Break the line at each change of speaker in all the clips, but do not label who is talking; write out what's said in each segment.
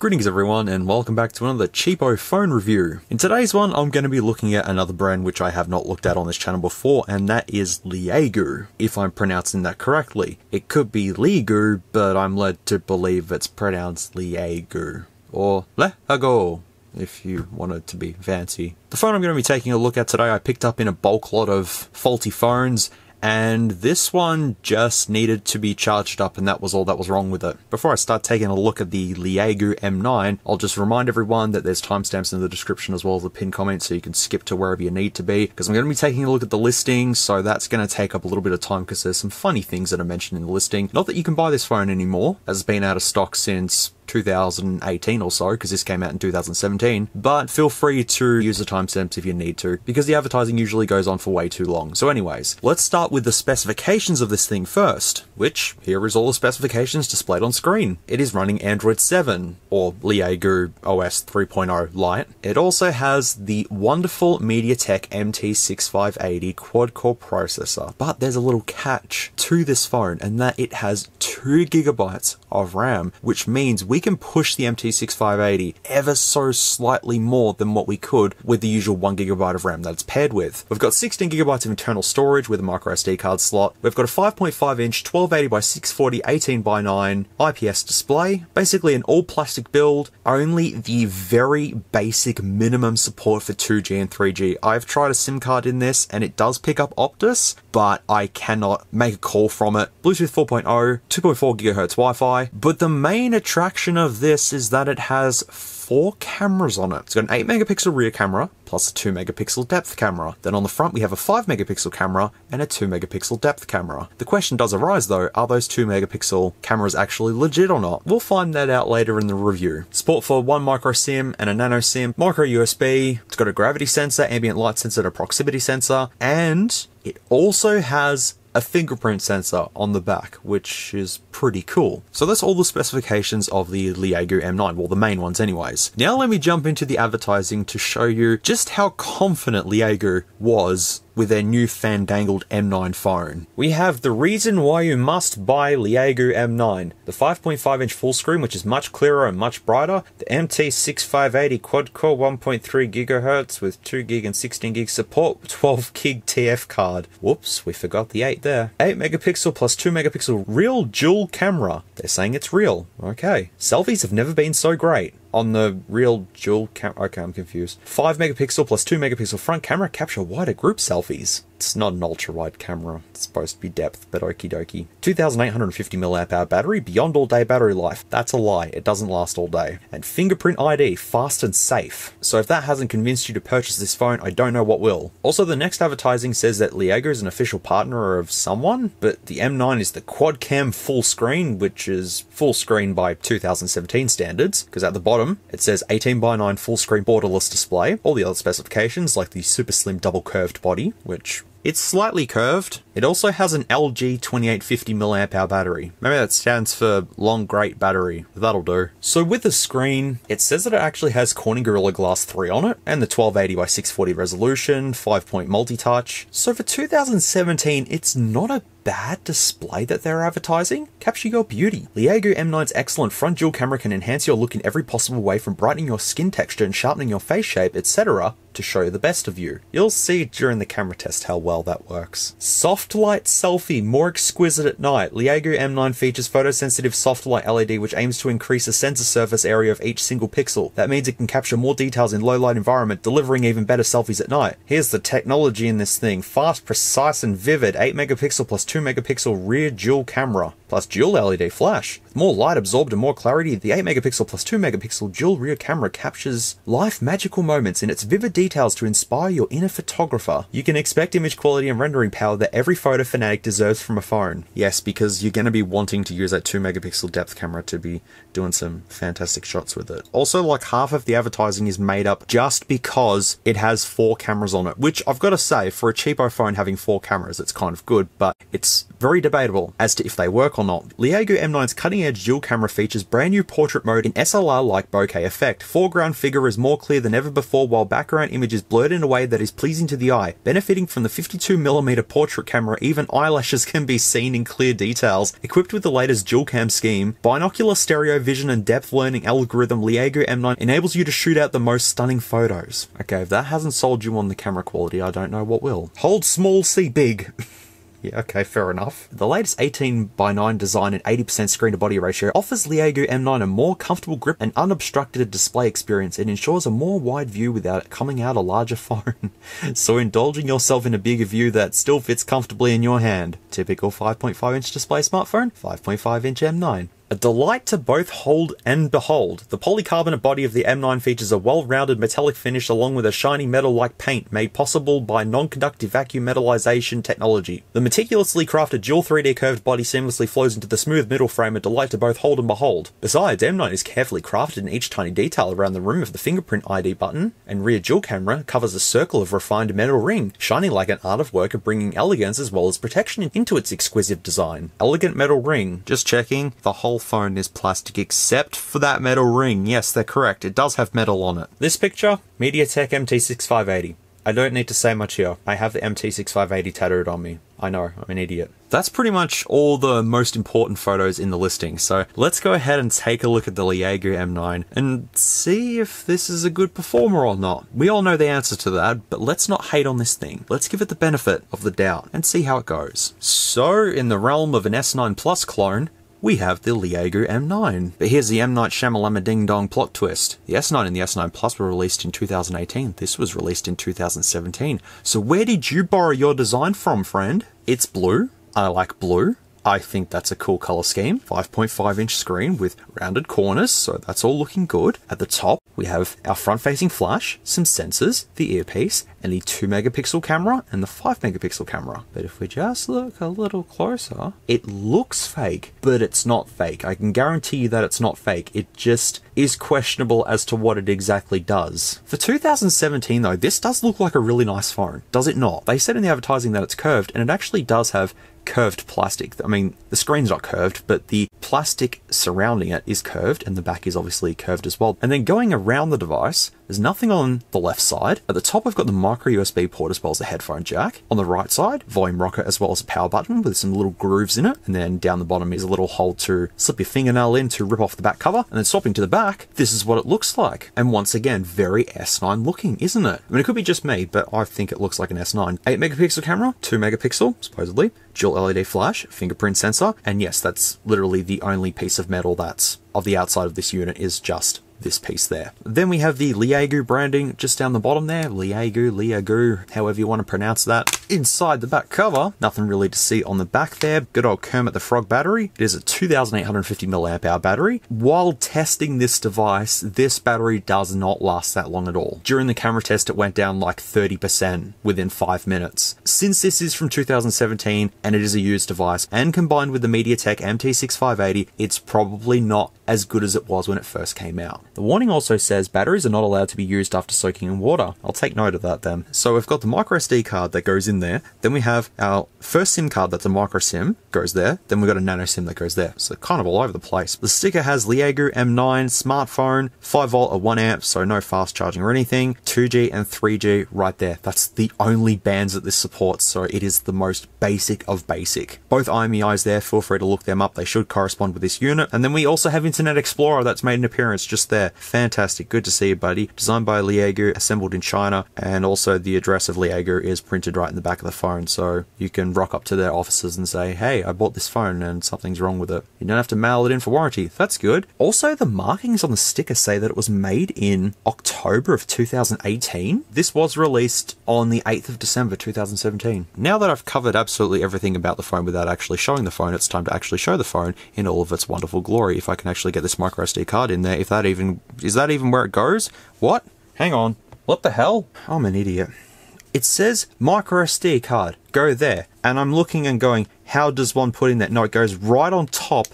Greetings everyone and welcome back to another cheapo phone review. In today's one I'm going to be looking at another brand which I have not looked at on this channel before, and that is LEAGOO, if I'm pronouncing that correctly. It could be LEAGOO, but I'm led to believe it's pronounced LEAGOO, or LEAGOO if you want it to be fancy. The phone I'm going to be taking a look at today I picked up in a bulk lot of faulty phones, and this one just needed to be charged up, and that was all that was wrong with it. Before I start taking a look at the LEAGOO M9, I'll just remind everyone that there's timestamps in the description as well as the pinned comment, so you can skip to wherever you need to be, because I'm going to be taking a look at the listing, so that's going to take up a little bit of time because there's some funny things that are mentioned in the listing. Not that you can buy this phone anymore, as it's been out of stock since 2018 or so, because this came out in 2017, but feel free to use the timestamps if you need to, because the advertising usually goes on for way too long. So anyways, let's start with the specifications of this thing first, which here is all the specifications displayed on screen. It is running Android 7, or LEAGOO OS 3.0 Lite. It also has the wonderful MediaTek MT6580 quad-core processor, but there's a little catch to this phone, and that it has 2 GB of RAM, which means we can push the MT6580 ever so slightly more than what we could with the usual 1 GB of RAM that it's paired with. We've got 16 GB of internal storage with a micro SD card slot. We've got a 5.5 inch 1280 by 640 18 by 9 IPS display, basically an all plastic build, only the very basic minimum support for 2G and 3G. I've tried a SIM card in this and it does pick up Optus, but I cannot make a call from it. Bluetooth 4.0, 2.4 GHz Wi-Fi, but the main attraction of this is that it has 4 cameras on it. It's got an 8 megapixel rear camera plus a 2 megapixel depth camera. Then on the front we have a 5 megapixel camera and a 2 megapixel depth camera. The question does arise though, are those 2 megapixel cameras actually legit or not? We'll find that out later in the review. Support for 1 micro SIM and a nano SIM, micro USB, it's got a gravity sensor, ambient light sensor, and a proximity sensor, and it also has a fingerprint sensor on the back, which is pretty cool. So that's all the specifications of the LEAGOO M9, well the main ones anyways. Now let me jump into the advertising to show you just how confident LEAGOO was with their new fandangled M9 phone. We have the reason why you must buy LEAGOO M9. The 5.5 inch full screen, which is much clearer and much brighter. The MT6580 quad-core 1.3 GHz with 2 gig and 16 gig support, 12 gig TF card. Whoops, we forgot the 8 there. 8 megapixel plus 2 megapixel real dual camera. They're saying it's real. Okay. Selfies have never been so great. On the real dual camera, okay, I'm confused. 5 megapixel plus 2 megapixel front camera capture wider group selfies. It's not an ultra wide camera. It's supposed to be depth, but okie dokie. 2,850 mAh battery, beyond all day battery life. That's a lie. It doesn't last all day. And fingerprint ID, fast and safe. So if that hasn't convinced you to purchase this phone, I don't know what will. Also, the next advertising says that LEAGOO is an official partner of someone, but the M9 is the quad cam full screen, which is full screen by 2017 standards, because at the bottom it says 18 by 9 full screen borderless display. All the other specifications like the super slim double curved body, which it's slightly curved. It also has an LG 2850 mAh battery. Maybe that stands for long great battery. That'll do. So with the screen, it says that it actually has Corning Gorilla Glass 3 on it, and the 1280 by 640 resolution, 5-point multi-touch. So for 2017, it's not a bad display that they're advertising. Capture your beauty. LEAGOO M9's excellent front dual camera can enhance your look in every possible way, from brightening your skin texture and sharpening your face shape, etc., to show the best of you. You'll see during the camera test how well that works. Soft light selfie, more exquisite at night. LEAGOO M9 features photosensitive soft light LED, which aims to increase the sensor surface area of each single pixel. That means it can capture more details in low light environment, delivering even better selfies at night. Here's the technology in this thing. Fast, precise, and vivid. 8 megapixel plus 2 megapixel rear dual camera, plus dual LED flash. With more light absorbed and more clarity, the 8 megapixel plus 2 megapixel dual rear camera captures life magical moments in its vivid details to inspire your inner photographer. You can expect image quality and rendering power that every photo fanatic deserves from a phone. Yes, because you're going to be wanting to use that 2 megapixel depth camera to be doing some fantastic shots with it. Also, like half of the advertising is made up just because it has 4 cameras on it, which I've got to say, for a cheapo phone having 4 cameras, it's kind of good, but it's very debatable as to if they work or not. LEAGOO M9's cutting-edge dual camera features brand new portrait mode in SLR-like bokeh effect. Foreground figure is more clear than ever before, while background M9 image is blurred in a way that is pleasing to the eye. Benefiting from the 52mm portrait camera, even eyelashes can be seen in clear details. Equipped with the latest dual cam scheme, binocular stereo vision and depth learning algorithm, LEAGOO M9 enables you to shoot out the most stunning photos. Okay, if that hasn't sold you on the camera quality, I don't know what will. Hold small, see big. Yeah, okay, fair enough. The latest 18:9 design and 80% screen to body ratio offers LEAGOO M9 a more comfortable grip and unobstructed display experience. It ensures a more wide view without coming out a larger phone. So indulging yourself in a bigger view that still fits comfortably in your hand. Typical 5.5-inch display smartphone, 5.5-inch M9. A delight to both hold and behold. The polycarbonate body of the M9 features a well-rounded metallic finish along with a shiny metal-like paint made possible by non-conductive vacuum metallization technology. The meticulously crafted dual 3D curved body seamlessly flows into the smooth middle frame, a delight to both hold and behold. Besides, M9 is carefully crafted in each tiny detail around the rim of the fingerprint ID button, and rear dual camera covers a circle of refined metal ring, shining like an art of work of bringing elegance as well as protection into its exquisite design. Elegant metal ring. Just checking, the whole phone is plastic except for that metal ring. Yes, they're correct. It does have metal on it. This picture, MediaTek MT6580. I don't need to say much here. I have the MT6580 tattooed on me. I know, I'm an idiot. That's pretty much all the most important photos in the listing, so let's go ahead and take a look at the LEAGOO M9 and see if this is a good performer or not. We all know the answer to that, but let's not hate on this thing. Let's give it the benefit of the doubt and see how it goes. So, in the realm of an S9 Plus clone, we have the LEAGOO M9. But here's the M. Night Shyamalan Ding Dong plot twist. The S9 and the S9 Plus were released in 2018. This was released in 2017. So where did you borrow your design from, friend? It's blue. I like blue. I think that's a cool color scheme. 5.5-inch screen with rounded corners, so that's all looking good. At the top, we have our front-facing flash, some sensors, the earpiece, and the 2-megapixel camera and the 5-megapixel camera. But if we just look a little closer, it looks fake, but it's not fake. I can guarantee you that it's not fake. It just is questionable as to what it exactly does. For 2017 though, this does look like a really nice phone, does it not? They said in the advertising that it's curved, and it actually does have curved plastic. I mean, the screen's not curved, but the plastic surrounding it is curved, and the back is obviously curved as well. And then going around the device, there's nothing on the left side. At the top, I've got the micro USB port as well as a headphone jack. On the right side, volume rocker as well as a power button with some little grooves in it. And then down the bottom is a little hole to slip your fingernail in to rip off the back cover. And then swapping to the back, this is what it looks like. And once again, very S9 looking, isn't it? I mean, it could be just me, but I think it looks like an S9. 8-megapixel camera, 2-megapixel, supposedly. Dual LED flash, fingerprint sensor, and yes, that's literally the only piece of metal that's of the outside of this unit is just this piece there. Then we have the LEAGOO branding just down the bottom there. LEAGOO, however you want to pronounce that. Inside the back cover, nothing really to see on the back there. Good old Kermit the Frog battery. It is a 2,850 mAh battery. While testing this device, this battery does not last that long at all. During the camera test, it went down like 30% within 5 minutes. Since this is from 2017 and it is a used device, and combined with the MediaTek MT6580, it's probably not as good as it was when it first came out. The warning also says batteries are not allowed to be used after soaking in water. I'll take note of that then. So we've got the micro SD card that goes in there. Then we have our first SIM card that's a micro SIM, goes there. Then we've got a nano SIM that goes there. So kind of all over the place. The sticker has LEAGOO M9 smartphone, 5 volt or 1 amp, so no fast charging or anything. 2G and 3G right there. That's the only bands that this supports, so it is the most basic of basic. Both IMEIs there, feel free to look them up. They should correspond with this unit. And then we also have Internet Explorer that's made an appearance just there. Fantastic, good to see you, buddy. Designed by LEAGOO, assembled in China, and also the address of LEAGOO is printed right in the back of the phone, so you can rock up to their offices and say, hey, I bought this phone and something's wrong with it. You don't have to mail it in for warranty. That's good. Also, the markings on the sticker say that it was made in October of 2018. This was released on the 8th of December 2017. Now that I've covered absolutely everything about the phone without actually showing the phone, it's time to actually show the phone in all of its wonderful glory. If I can actually get this micro SD card in there, if that even is that even where it goes? What? Hang on. What the hell? I'm an idiot. It says micro SD card. Go there. And I'm looking and going, how does one put in that? No, it goes right on top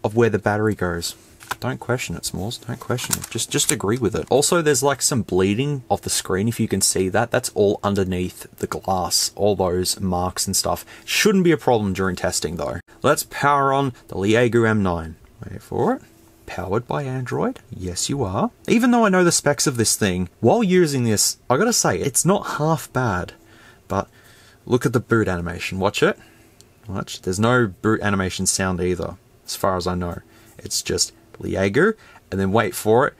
of where the battery goes. Don't question it, S'MOOREZ. Don't question it. Just agree with it. Also, there's like some bleeding off the screen, if you can see that. That's all underneath the glass. All those marks and stuff. Shouldn't be a problem during testing, though. Let's power on the LEAGOO M9. Wait for it. powered by Android? Yes, you are. Even though I know the specs of this thing, while using this, I gotta say, it's not half bad. But look at the boot animation. Watch it. Watch. There's no boot animation sound either, as far as I know. It's just LEAGOO, and then wait for it.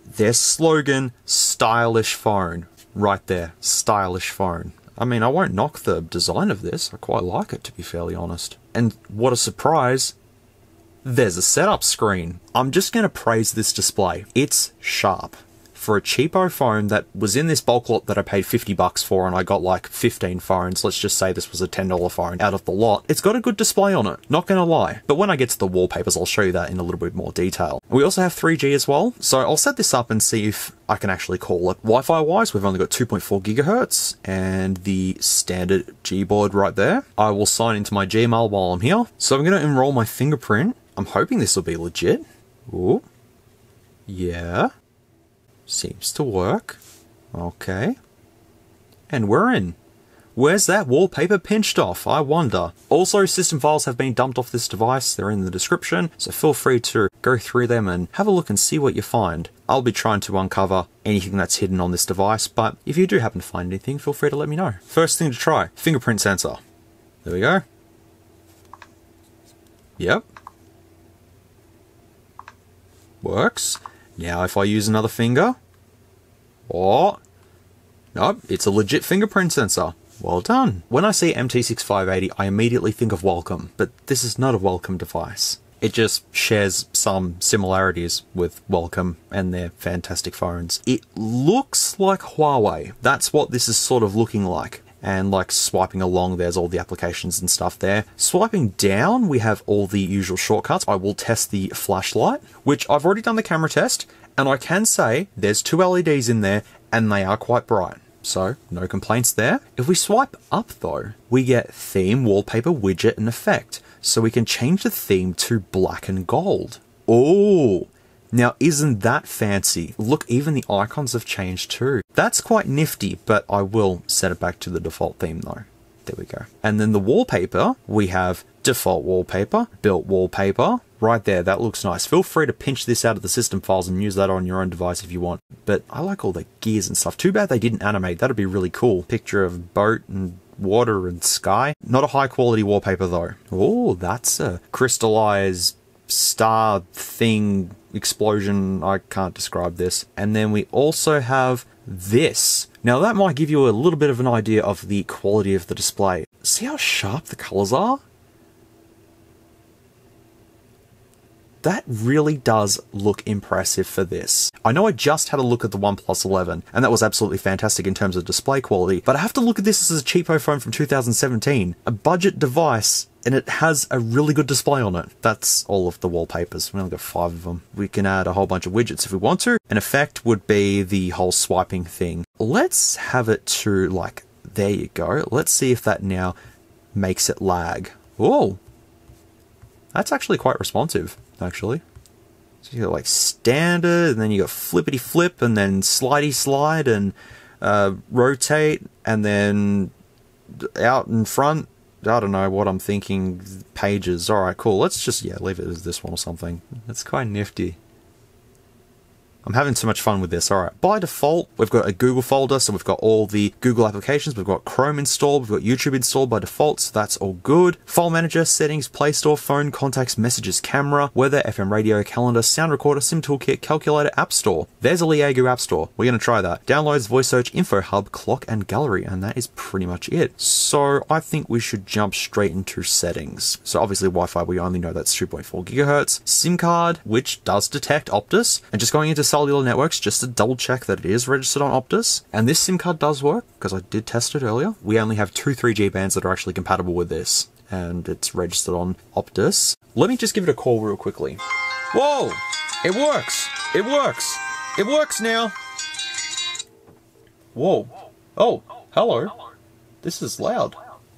Their slogan, stylish phone. Right there. Stylish phone. I mean, I won't knock the design of this. I quite like it, to be fairly honest. And what a surprise. There's a setup screen. I'm just going to praise this display. It's sharp. For a cheapo phone that was in this bulk lot that I paid $50 for and I got like 15 phones, let's just say this was a $10 phone out of the lot, it's got a good display on it, not gonna lie. But when I get to the wallpapers, I'll show you that in a little bit more detail. We also have 3G as well, so I'll set this up and see if I can actually call it. Wi-Fi wise, we've only got 2.4 gigahertz and the standard Gboard right there. I will sign into my Gmail while I'm here. So I'm gonna enroll my fingerprint. I'm hoping this will be legit. Ooh. Yeah. Seems to work. Okay. And we're in. Where's that wallpaper pinched off, I wonder? Also, system files have been dumped off this device. They're in the description, so feel free to go through them and have a look and see what you find. I'll be trying to uncover anything that's hidden on this device, but if you do happen to find anything, feel free to let me know. First thing to try, fingerprint sensor. There we go. Yep. Works. Now if I use another finger, oh, nope, it's a legit fingerprint sensor. Well done. When I see MT6580, I immediately think of Wellcome, but this is not a Wellcome device. It just shares some similarities with Wellcome and their fantastic phones. It looks like Huawei. That's what this is sort of looking like. And like swiping along, there's all the applications and stuff there. Swiping down, we have all the usual shortcuts. I will test the flashlight, which I've already done the camera test, and I can say there's 2 LEDs in there, and they are quite bright. So, no complaints there. If we swipe up though, we get theme, wallpaper, widget, and effect. So we can change the theme to black and gold. Oh! Now, isn't that fancy? Look, even the icons have changed too. That's quite nifty, but I will set it back to the default theme though. There we go. And then the wallpaper, we have default wallpaper, built wallpaper. Right there, that looks nice. Feel free to pinch this out of the system files and use that on your own device if you want. But I like all the gears and stuff. Too bad they didn't animate. That'd be really cool. Picture of boat and water and sky. Not a high quality wallpaper though. Oh, that's a crystallized star thing explosion. I can't describe this. And then we also have this. Now that might give you a little bit of an idea of the quality of the display. See how sharp the colors are? That really does look impressive for this. I know I just had a look at the OnePlus 11, and that was absolutely fantastic in terms of display quality, but I have to look at this as a cheapo phone from 2017, a budget device, and it has a really good display on it. That's all of the wallpapers. We only got 5 of them. We can add a whole bunch of widgets if we want to. An effect would be the whole swiping thing. Let's have it to, like, there you go. Let's see if that now makes it lag. Oh, that's actually quite responsive, actually. So you got like standard, and then you got flippity flip, and then slidey slide, and rotate, and then out in front. I don't know what I'm thinking. Pages. Alright, cool. Let's just, yeah, leave it as this one or something. That's quite nifty. I'm having so much fun with this. Alright, by default, we've got a Google folder, so we've got all the Google applications. We've got Chrome installed, we've got YouTube installed by default, so that's all good. File manager, settings, Play Store, phone, contacts, messages, camera, weather, FM radio, calendar, sound recorder, sim toolkit, calculator, app store. There's a LEAGOO App Store. We're going to try that. Downloads, voice search, Infohub, clock, and gallery, and that is pretty much it. So I think we should jump straight into settings. So obviously Wi-Fi, we only know that's 2.4 gigahertz. SIM card, which does detect Optus, and just going into Cellular networks just to double check that it is registered on Optus. And this SIM card does work because I did test it earlier. We only have 2 3G bands that are actually compatible with this, and it's registered on Optus. Let me just give it a call real quickly. Whoa! It works! It works! It works now! Whoa. Oh, hello. This is loud.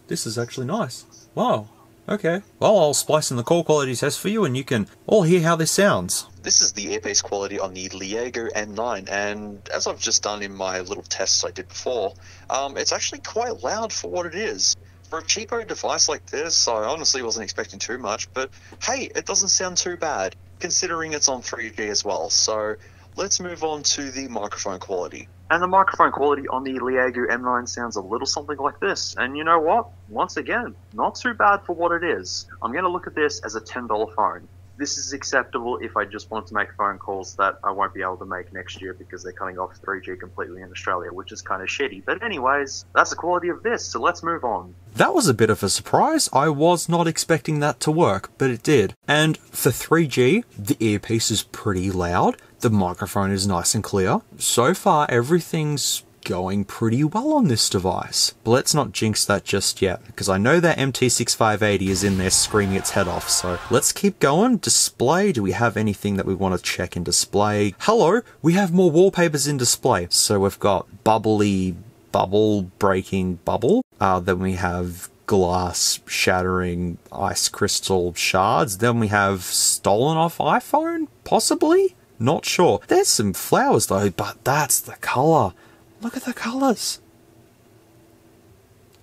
This is actually nice. Wow. Okay. Well, I'll splice in the call quality test for you and you can all hear how this sounds.
This is the earpiece quality on the LEAGOO M9, and as I've just done in my little tests I did before, it's actually quite loud for what it is. For a cheapo device like this, I honestly wasn't expecting too much, but hey, it doesn't sound too bad, considering it's on 3G as well. So let's move on to the microphone quality. And the microphone quality on the LEAGOO M9 sounds a little something like this. And you know what? Once again, not too bad for what it is. I'm going to look at this as a $10 phone. This is acceptable if I just want to make phone calls that I won't be able to make next year because they're cutting off 3G completely in Australia, which is kind of shitty. But anyways, that's the quality of this, so let's move on.
That was a bit of a surprise. I was not expecting that to work, but it did. And for 3G, the earpiece is pretty loud. The microphone is nice and clear. So far, everything's going pretty well on this device. But let's not jinx that just yet, because I know that MT6580 is in there screaming its head off, so let's keep going. Display, do we have anything that we want to check in display? Hello, we have more wallpapers in display. So we've got bubbly bubble breaking bubble, then we have glass shattering ice crystal shards, then we have stolen off iPhone, possibly? Not sure. There's some flowers though, but that's the colour. Look at the colours.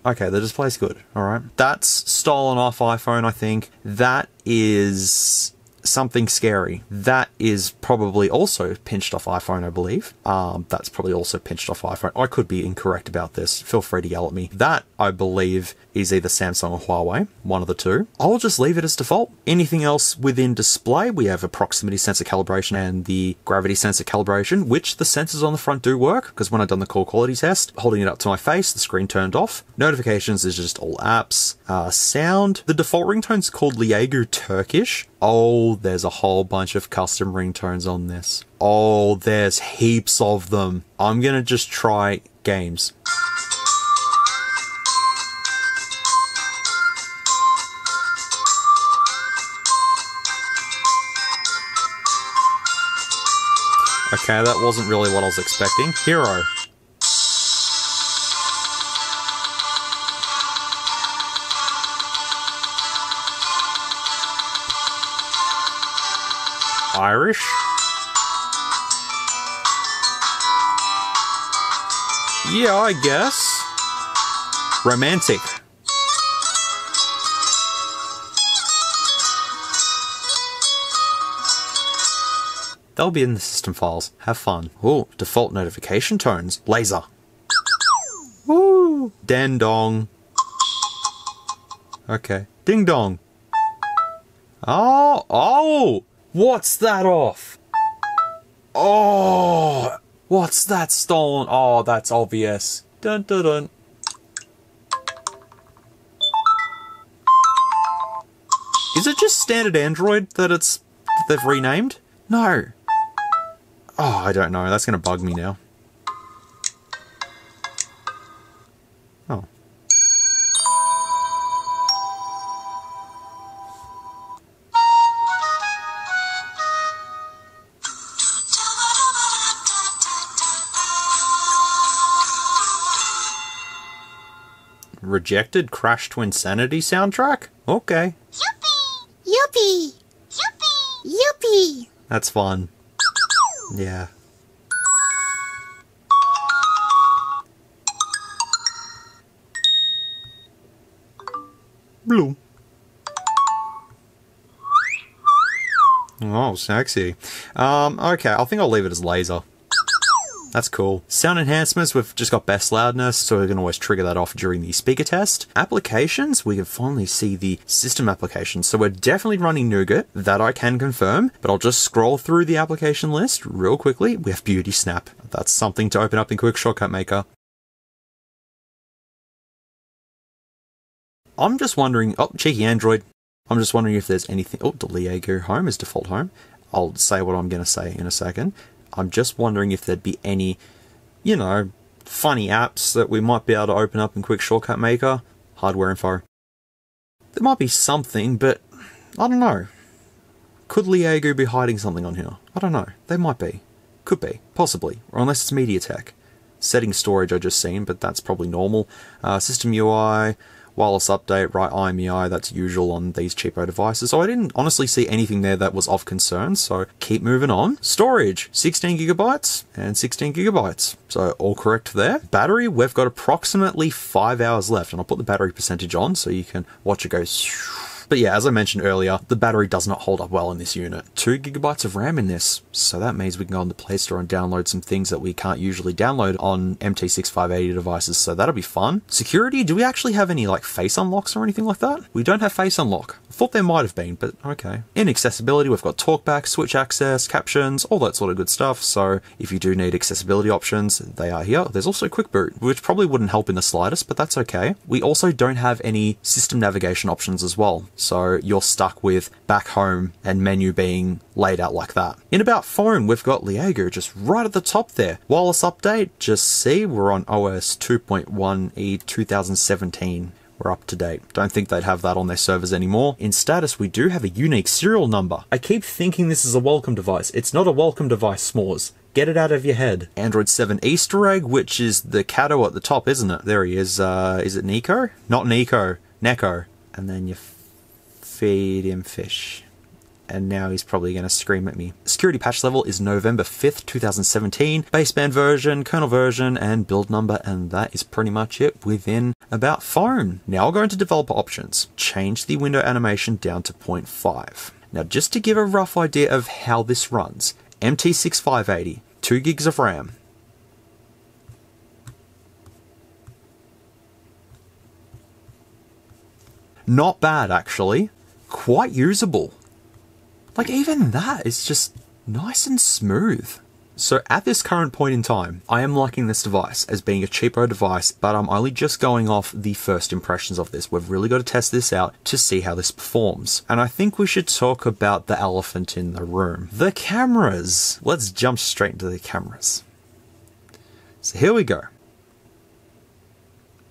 Okay, the display's good, alright. That's stolen off iPhone, I think. That is something scary. That is probably also pinched off iPhone, I believe. That's probably also pinched off iPhone. I could be incorrect about this. Feel free to yell at me. That, I believe, is either Samsung or Huawei. One of the two. I'll just leave it as default. Anything else within display? We have a proximity sensor calibration and the gravity sensor calibration, which the sensors on the front do work, because when I've done the call quality test, holding it up to my face, the screen turned off. Notifications is just all apps. Sound, the default ringtone's called LEAGOO Turkish. Oh, there's a whole bunch of custom ringtones on this. Oh, there's heaps of them. I'm gonna just try games. Okay, that wasn't really what I was expecting. Hero. Irish. Yeah, I guess. Romantic. They'll be in the system files. Have fun. Ooh, default notification tones. Laser. Woo! Dan dong. Okay. Ding dong. Oh! What's that off? Oh! What's that stolen? Oh, that's obvious. Dun dun dun. Is it just standard Android that they've renamed? No. Oh, I don't know. That's going to bug me now. Oh. Rejected Crash to Insanity soundtrack? Okay.
Yuppie! Yuppie! Yuppie! Yuppie!
That's fun. Yeah. Blue. Oh, sexy. Okay, I think I'll leave it as laser. That's cool. Sound enhancements, we've just got best loudness, so we can always trigger that off during the speaker test. Applications, we can finally see the system applications. So we're definitely running Nougat, that I can confirm, but I'll just scroll through the application list real quickly. We have Beauty Snap. That's something to open up in QuickShortcutMaker. I'm just wondering, oh, cheeky Android. I'm just wondering if there's anything, oh, the LEAGOO home is default home. I'll say what I'm going to say in a second. I'm just wondering if there'd be any, you know, funny apps that we might be able to open up in QuickShortcutMaker. Hardware info. There might be something, but I don't know. Could LEAGOO be hiding something on here? I don't know. They might be. Could be. Possibly. Or unless it's MediaTek. Setting storage I just seen, but that's probably normal. System UI, Wireless update, right IMEI, that's usual on these cheapo devices. So I didn't honestly see anything there that was of concern, so keep moving on. Storage, 16 gigabytes and 16 gigabytes. So all correct there. Battery, we've got approximately 5 hours left, and I'll put the battery percentage on so you can watch it go. But yeah, as I mentioned earlier, the battery does not hold up well in this unit. 2 gigabytes of RAM in this, so that means we can go on the Play Store and download some things that we can't usually download on MT6580 devices, so that'll be fun. Security, do we actually have any like face unlocks or anything like that? We don't have face unlock. I thought there might have been, but okay. In accessibility, we've got talkback, switch access, captions, all that sort of good stuff, so if you do need accessibility options, they are here. There's also quick boot, which probably wouldn't help in the slightest, but that's okay. We also don't have any system navigation options as well. So you're stuck with back home and menu being laid out like that. In about phone, we've got LEAGOO just right at the top there. Wireless update, just see, we're on OS 2.1e 2017. We're up to date. Don't think they'd have that on their servers anymore. In status, we do have a unique serial number. I keep thinking this is a welcome device. It's not a welcome device, s'mores. Get it out of your head. Android 7 Easter egg, which is the Cato at the top, isn't it? There he is. Is it Nico? Not Nico. Neko. And then you feed him fish. And now he's probably going to scream at me. Security patch level is November 5th, 2017. Baseband version, kernel version, and build number, and that is pretty much it within about phone. Now I'll go into developer options. Change the window animation down to 0.5. Now just to give a rough idea of how this runs, MT6580, 2 gigs of RAM. Not bad actually. Quite usable. Like even that is just nice and smooth. So at this current point in time, I am liking this device as being a cheapo device, but I'm only just going off the first impressions of this. We've really got to test this out to see how this performs. And I think we should talk about the elephant in the room. The cameras. Let's jump straight into the cameras. So here we go.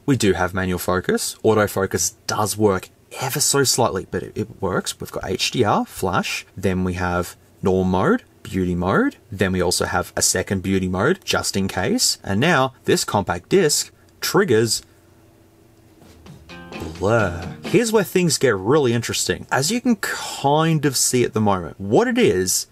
We do have manual focus. Autofocus does work ever so slightly, but it works. We've got HDR, flash, then we have normal mode, beauty mode, then we also have a second beauty mode just in case, and now this compact disc triggers blur. Here's where things get really interesting. As you can kind of see at the moment, what it is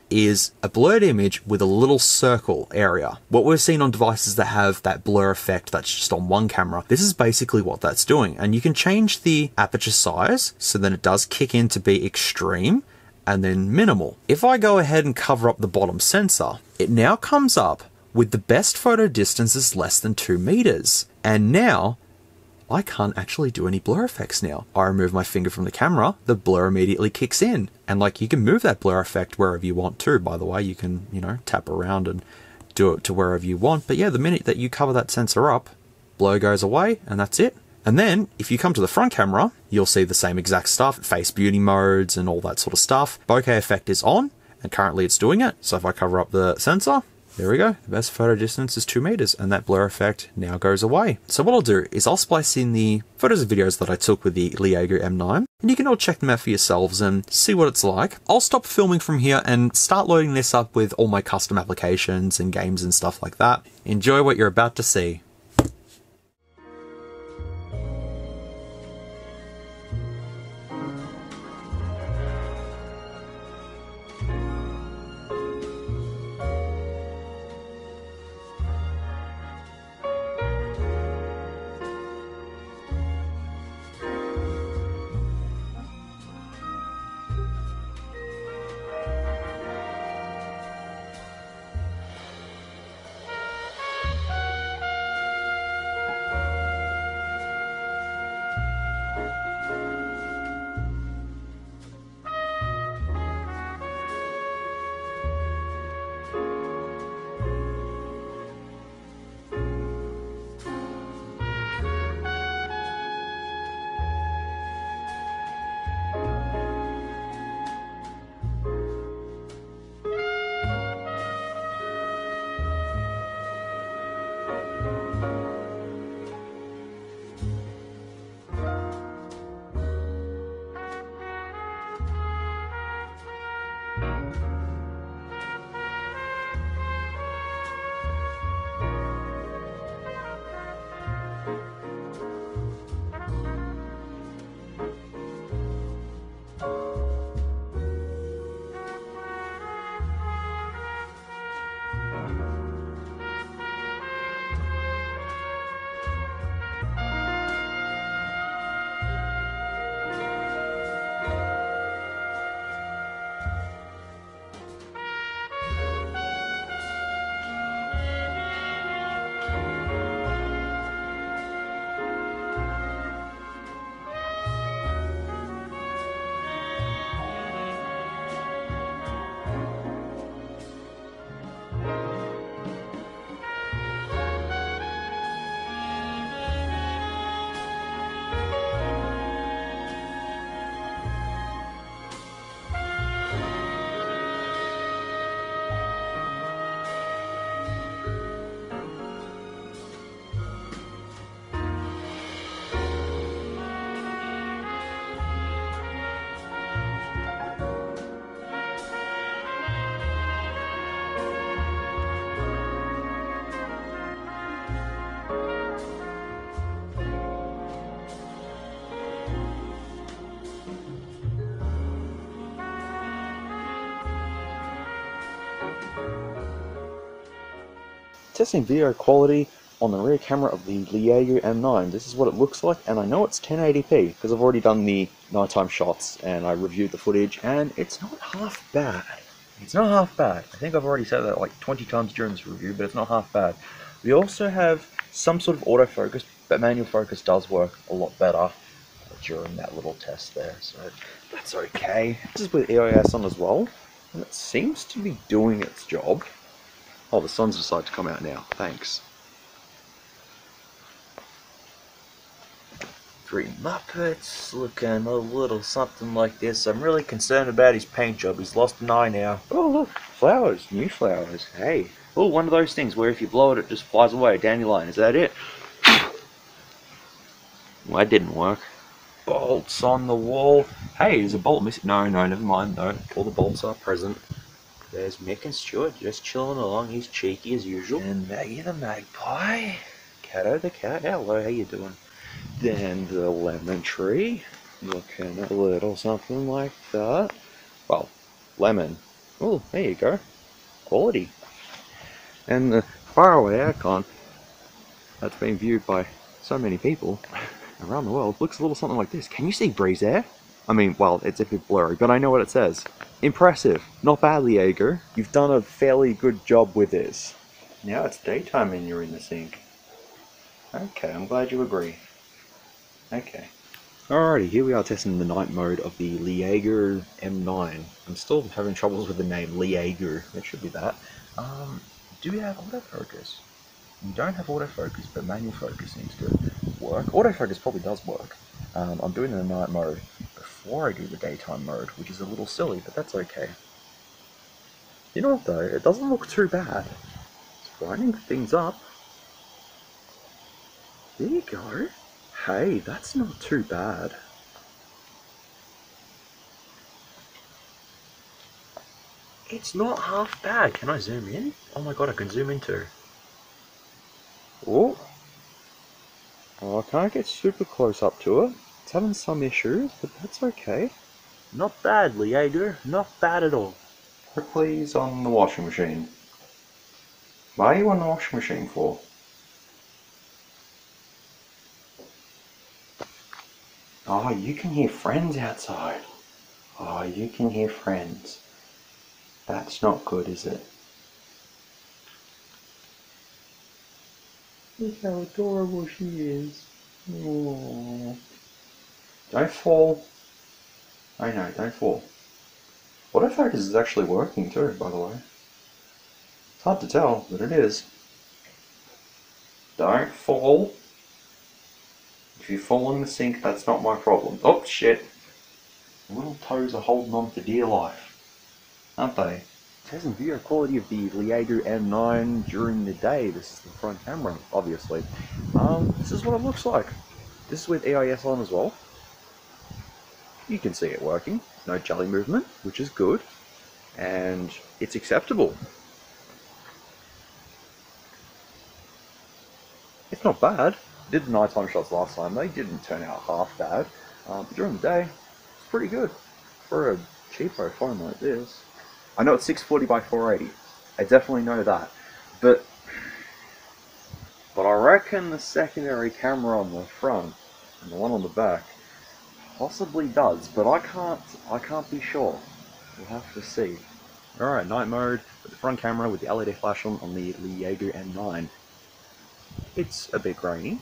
a blurred image with a little circle area. What we've seen on devices that have that blur effect that's just on one camera, this is basically what that's doing. And you can change the aperture size so that it does kick in to be extreme and then minimal. If I go ahead and cover up the bottom sensor, it now comes up with the best photo distance is less than 2 meters. And now I can't actually do any blur effects now. I remove my finger from the camera, the blur immediately kicks in. And like you can move that blur effect wherever you want to, by the way. You can, you know, tap around and do it to wherever you want. But yeah, the minute that you cover that sensor up, blur goes away and that's it. And then if you come to the front camera, you'll see the same exact stuff, face beauty modes and all that sort of stuff. Bokeh effect is on and currently it's doing it. So if I cover up the sensor, there we go. The best photo distance is 2 meters and that blur effect now goes away. So what I'll do is I'll splice in the photos and videos that I took with the LEAGOO M9 and you can all check them out for yourselves and see what it's like. I'll stop filming from here and start loading this up with all my custom applications and games and stuff like that. Enjoy what you're about to see. Testing video quality on the rear camera of the LEAGOO M9. This is what it looks like, and I know it's 1080p because I've already done the nighttime shots and I reviewed the footage, and it's not half bad. It's not half bad. I think I've already said that like 20 times during this review, but it's not half bad. We also have some sort of autofocus, but manual focus does work a lot better during that little test there, so that's okay. This is with EIS on as well, and it seems to be doing its job. Oh, the sun's decided to come out now. Thanks. 3 Muppets, looking a little something like this. I'm really concerned about his paint job. He's lost an eye now. Oh, look, flowers, new flowers. Hey. Oh, one of those things where if you blow it, it just flies away. Dandelion, is that it? Well, that didn't work. Bolts on the wall. Hey, there's a bolt missing. No, never mind. No, all the bolts are present. There's Mick and Stuart just chilling along. He's cheeky as usual. And Maggie the magpie. Cato the cat. Hello, how you doing? Then the lemon tree. Looking a little something like that. Well, lemon. Oh, there you go. Quality. And the faraway icon that's being viewed by so many people around the world looks a little something like this. Can you see breeze there? I mean, well, it's a bit blurry, but I know what it says. Impressive. Not bad, LEAGOO. You've done a fairly good job with this. Now it's daytime and you're in the sink. Okay, I'm glad you agree. Okay. Alrighty, here we are testing the night mode of the LEAGOO M9. I'm still having troubles with the name LEAGOO. It should be that. Do we have autofocus? We don't have autofocus, but manual focus seems to work. Autofocus probably does work. I'm doing the night mode before I do the daytime mode, which is a little silly, but that's okay. You know what though? It doesn't look too bad. It's brightening things up. There you go. Hey, that's not too bad. It's not half bad. Can I zoom in? Oh my god, I can zoom in too. Oh, I can't get super close up to it. It's having some issues, but that's okay. Not bad, LEAGOO. Not bad at all. Please on the washing machine. Why are you on the washing machine for? Oh, you can hear friends outside. Oh, you can hear friends. That's not good, is it? Look how adorable she is. Aww. Don't fall. I know, don't fall. Autofocus is actually working too, by the way. It's hard to tell, but it is. Don't fall. If you fall in the sink, that's not my problem. Oh, shit. The little toes are holding on for dear life, aren't they? Testing video quality of the LEAGOO M9 during the day. This is the front camera, obviously. This is what it looks like. This is with EIS on as well. You can see it working. No jelly movement, which is good. And it's acceptable. It's not bad. Did the nighttime shots last time. They didn't turn out half bad. But during the day, it's pretty good for a cheapo phone like this. I know it's 640 by 480. I definitely know that. But I reckon the secondary camera on the front and the one on the back possibly does, but I can't be sure. We'll have to see. Alright, night mode with the front camera with the LED flash on the LEAGOO M9. It's a bit grainy.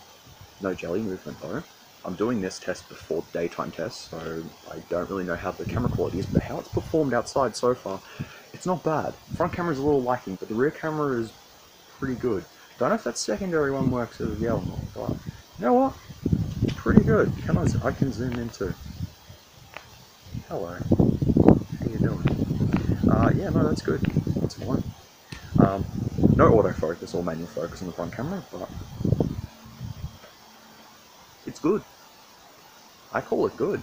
No jelly movement though. I'm doing this test before the daytime test, so I don't really know how the camera quality is, but how it's performed outside so far, it's not bad. The front camera is a little lacking, but the rear camera is pretty good. Don't know if that secondary one works as well or not, but you know what? Pretty good. I can zoom into. Hello. How you doing? Yeah, no, that's good. That's fine. No autofocus or manual focus on the front camera, but it's good. I call it good.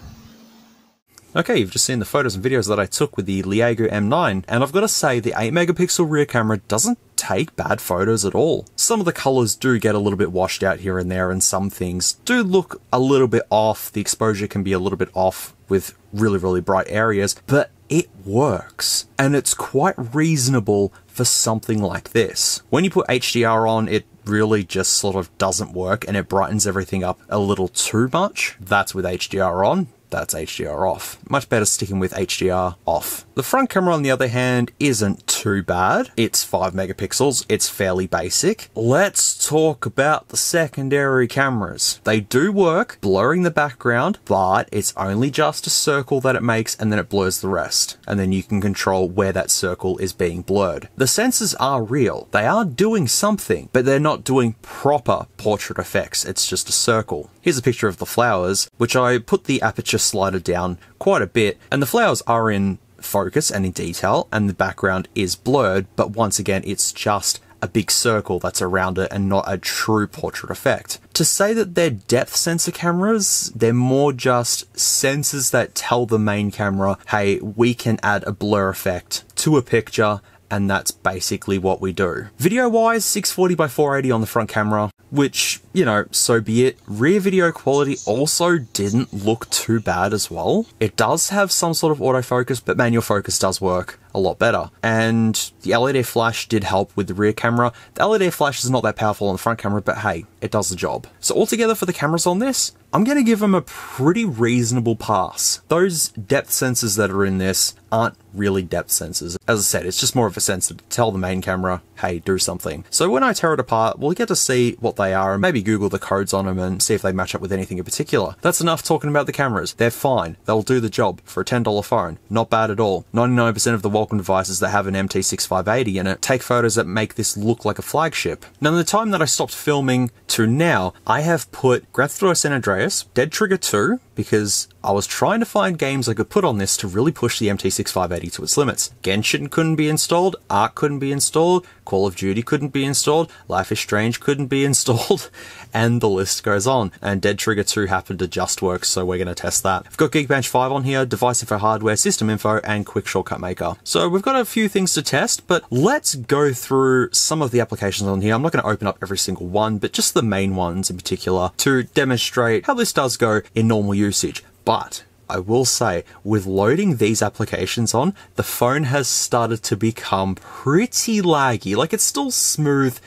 Okay, you've just seen the photos and videos that I took with the LEAGOO M9, and I've got to say the 8 megapixel rear camera doesn't take bad photos at all. Some of the colours do get a little bit washed out here and there, and some things do look a little bit off. The exposure can be a little bit off with really, really bright areas, but it works. And it's quite reasonable for something like this. When you put HDR on, it really just sort of doesn't work and it brightens everything up a little too much. That's with HDR on. That's HDR off. Much better sticking with HDR off. The front camera, on the other hand, isn't too bad. It's 5 megapixels. It's fairly basic. Let's talk about the secondary cameras. They do work, blurring the background, but it's only just a circle that it makes and then it blurs the rest. And then you can control where that circle is being blurred. The sensors are real. They are doing something, but they're not doing proper portrait effects. It's just a circle. Here's a picture of the flowers, which I put the aperture slider down quite a bit, and the flowers are in focus and in detail, and the background is blurred, but once again, it's just a big circle that's around it and not a true portrait effect. To say that they're depth sensor cameras, they're more just sensors that tell the main camera, hey, we can add a blur effect to a picture, and that's basically what we do. Video-wise, 640 by 480 on the front camera, which, you know, so be it. Rear video quality also didn't look too bad as well. It does have some sort of autofocus, but manual focus does work a lot better. And the LED flash did help with the rear camera. The LED flash is not that powerful on the front camera, but hey, it does the job. So altogether for the cameras on this, I'm going to give them a pretty reasonable pass. Those depth sensors that are in this aren't really depth sensors. As I said, it's just more of a sensor to tell the main camera, hey, do something. So when I tear it apart, we'll get to see what they are and maybe Google the codes on them and see if they match up with anything in particular. That's enough talking about the cameras. They're fine. They'll do the job for a $10 phone. Not bad at all. 99% of the Wacom devices that have an MT6580 in it take photos that make this look like a flagship. Now, in the time that I stopped filming to now, I have put Grand Theft Auto San Andreas, Dead Trigger 2, because I was trying to find games I could put on this to really push the MT6580 to its limits. Genshin couldn't be installed, Ark couldn't be installed, Call of Duty couldn't be installed, Life is Strange couldn't be installed, and the list goes on. And Dead Trigger 2 happened to just work, so we're going to test that. I've got Geekbench 5 on here, device info, hardware, system info, and QuickShortcutMaker. So we've got a few things to test, but let's go through some of the applications on here. I'm not going to open up every single one, but just the main ones in particular to demonstrate how this does go in normal usage. But I will say, with loading these applications on, the phone has started to become pretty laggy. Like, it's still smooth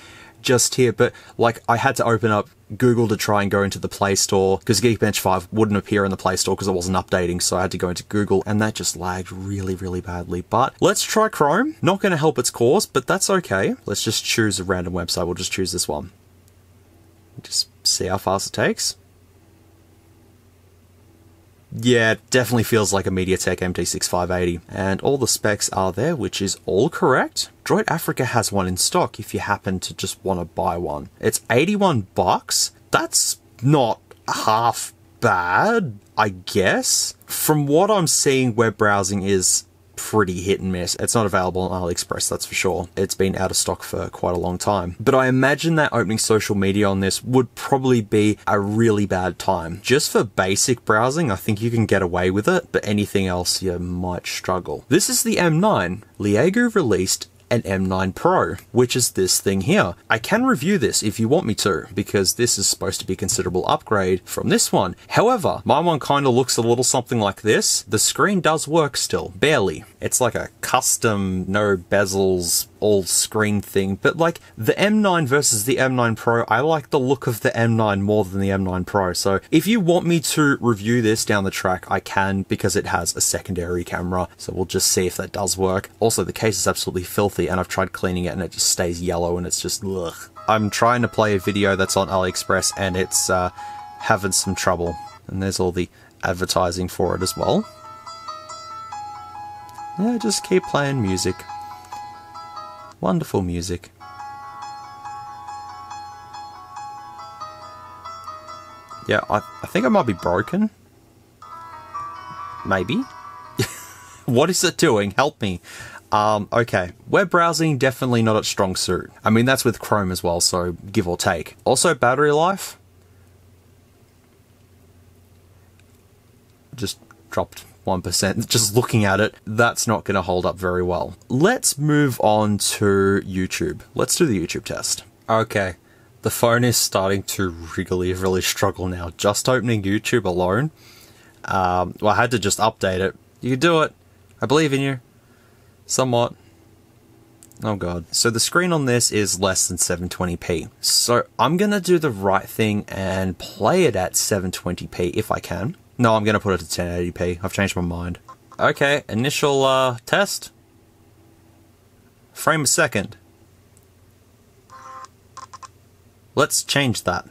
just here, but like I had to open up Google to try and go into the Play Store because Geekbench 5 wouldn't appear in the Play Store because it wasn't updating, so I had to go into Google and that just lagged really, really badly. But let's try Chrome. Not going to help its cause, but that's okay. Let's just choose a random website. We'll just choose this one. Just see how fast it takes. Yeah, it definitely feels like a MediaTek MT6580. And all the specs are there, which is all correct. Droid Africa has one in stock if you happen to just want to buy one. It's $81. That's not half bad, I guess. From what I'm seeing, web browsing is pretty hit and miss. It's not available on AliExpress, that's for sure. It's been out of stock for quite a long time. But I imagine that opening social media on this would probably be a really bad time. Just for basic browsing, I think you can get away with it, but anything else you might struggle. This is the M9. LEAGOO released an M9 Pro, which is this thing here. I can review this if you want me to, because this is supposed to be a considerable upgrade from this one. However, my one kind of looks a little something like this. The screen does work still, barely. It's like a custom, no bezels, all screen thing, but like the M9 versus the M9 Pro, I like the look of the M9 more than the M9 Pro. So if you want me to review this down the track, I can, because it has a secondary camera. So we'll just see if that does work. Also, the case is absolutely filthy and I've tried cleaning it and it just stays yellow and it's just ugh. I'm trying to play a video that's on AliExpress and it's having some trouble. And there's all the advertising for it as well. Yeah, just keep playing music. Wonderful music. Yeah, I think I might be broken. Maybe. What is it doing? Help me. Okay. Web browsing, definitely not its strong suit. I mean, that's with Chrome as well, so give or take. Also, battery life. Just dropped 1%. Just looking at it, that's not going to hold up very well. Let's move on to YouTube. Let's do the YouTube test. Okay. The phone is starting to really struggle now. Just opening YouTube alone. Well, I had to just update it. You can do it. I believe in you. Somewhat. Oh god. So the screen on this is less than 720p. So I'm gonna do the right thing and play it at 720p if I can. No, I'm gonna put it to 1080p. I've changed my mind. Okay, initial test. Frame a second. Let's change that.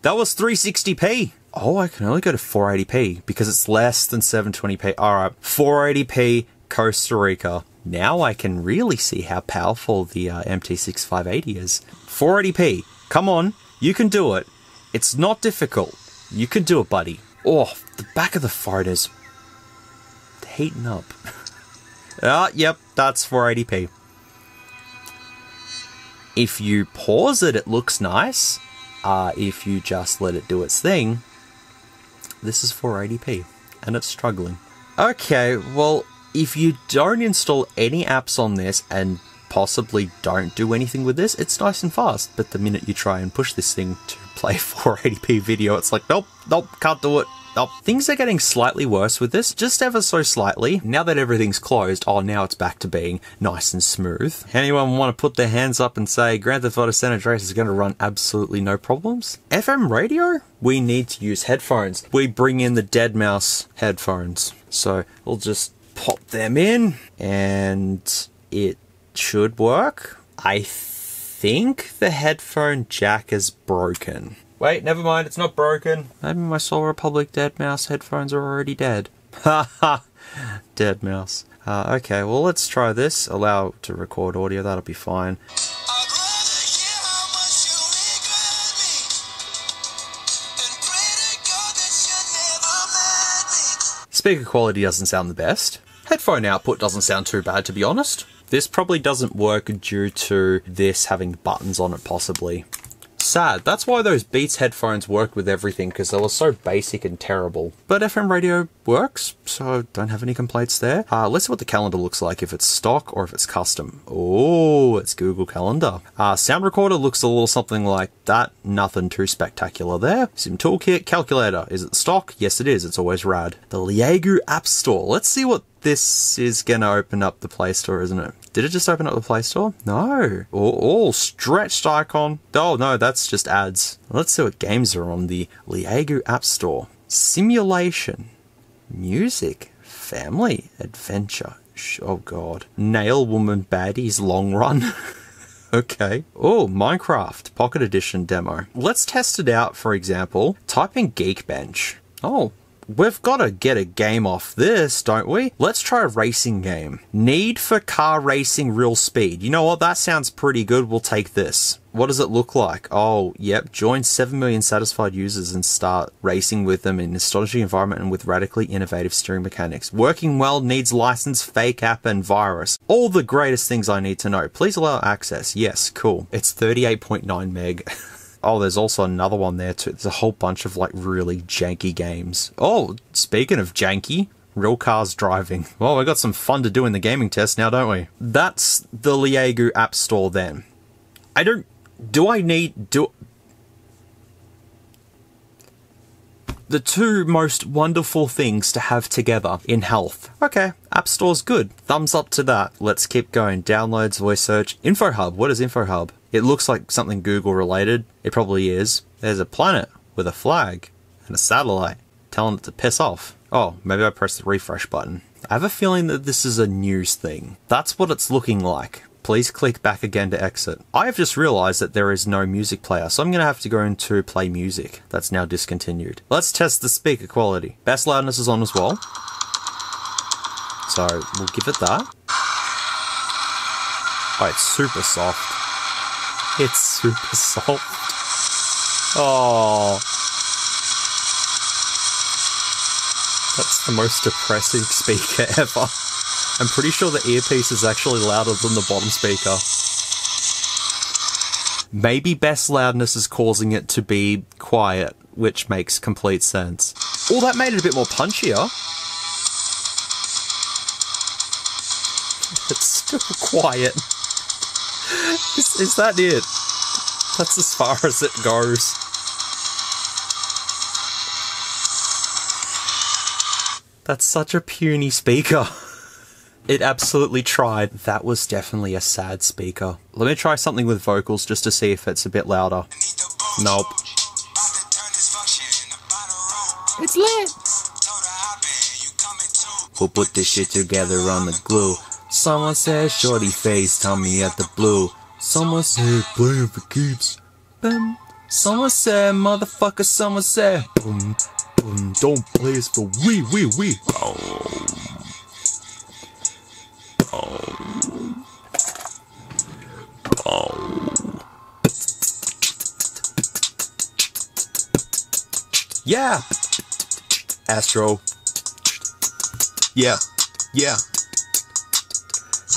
That was 360p. Oh, I can only go to 480p because it's less than 720p. Alright, 480p Costa Rica. Now I can really see how powerful the MT6580 is. 480p. Come on, you can do it. It's not difficult. You can do it, buddy. Oh, the back of the phone is heating up. Yep, that's 480p. If you pause it, it looks nice. If you just let it do its thing, this is 480p, and it's struggling. Okay, well, if you don't install any apps on this and possibly don't do anything with this, it's nice and fast. But the minute you try and push this thing to play 480p video, it's like, nope, can't do it. Nope. Things are getting slightly worse with this, just ever so slightly. Now that everything's closed, now it's back to being nice and smooth. Anyone want to put their hands up and say Grand Theft Auto San Andreas is going to run absolutely no problems? FM radio? We need to use headphones. We bring in the dead mouse headphones. So we'll just pop them in and it should work. I think the headphone jack is broken. Wait, never mind, it's not broken. Maybe my Soul Republic dead mouse headphones are already dead. Haha, dead mouse. Okay, well let's try this. Allow to record audio, that'll be fine. Speaker quality doesn't sound the best. Headphone output doesn't sound too bad, to be honest. This probably doesn't work due to this having buttons on it, possibly. Sad. That's why those Beats headphones worked with everything, because they were so basic and terrible. But FM radio works, so don't have any complaints there. Let's see what the calendar looks like, if it's stock or if it's custom. Oh, it's Google Calendar. Sound recorder looks a little something like that. Nothing too spectacular there. Sim toolkit, calculator. Is it stock? Yes, it is. It's always rad. The LEAGOO App Store. Let's see what this is gonna open up the Play Store, isn't it? Did it just open up the Play Store? No. Oh, stretched icon. Oh no, that's just ads. Let's see what games are on the LEAGOO App Store. Simulation. Music. Family. Adventure. Oh god. Nail Woman Baddies Long Run. Okay. Oh, Minecraft Pocket Edition demo. Let's test it out, for example. Type in GEEKBENCH. Oh. We've got to get a game off this, don't we? Let's try a racing game. Need for car racing real speed. You know what? That sounds pretty good. We'll take this. What does it look like? Oh, yep. Join 7 million satisfied users and start racing with them in an astonishing environment and with radically innovative steering mechanics. Working well, needs license, fake app, and virus. All the greatest things I need to know. Please allow access. Yes, cool. It's 38.9 meg. Oh, there's also another one there too. There's a whole bunch of like really janky games. Oh, speaking of janky, real cars driving. Well, we got some fun to do in the gaming test now, don't we? That's the LEAGOO App Store then. The two most wonderful things to have together in health. Okay, App Store's good. Thumbs up to that. Let's keep going. Downloads, voice search. Infohub. What is Infohub? It looks like something Google related. It probably is. There's a planet with a flag and a satellite telling it to piss off. Oh, maybe I pressed the refresh button. I have a feeling that this is a news thing. That's what it's looking like. Please click back again to exit. I have just realized that there is no music player, so I'm going to have to go into play music. That's now discontinued. Let's test the speaker quality. Bass loudness is on as well. So we'll give it that. Oh, it's super soft. It's super soft. Oh. That's the most depressing speaker ever. I'm pretty sure the earpiece is actually louder than the bottom speaker. Maybe bass loudness is causing it to be quiet, which makes complete sense. Oh, that made it a bit more punchier. It's still quiet. Is that it? That's as far as it goes. That's such a puny speaker. It absolutely tried. That was definitely a sad speaker. Let me try something with vocals just to see if it's a bit louder. Nope. It's lit. We'll put this shit together on the glue. Someone said shorty face, tell me at the blue. Someone said playing for keeps. Boom. Someone said motherfucker, someone said boom, boom, don't play us for we. Boom. Boom. Boom. Yeah. Astro. Yeah.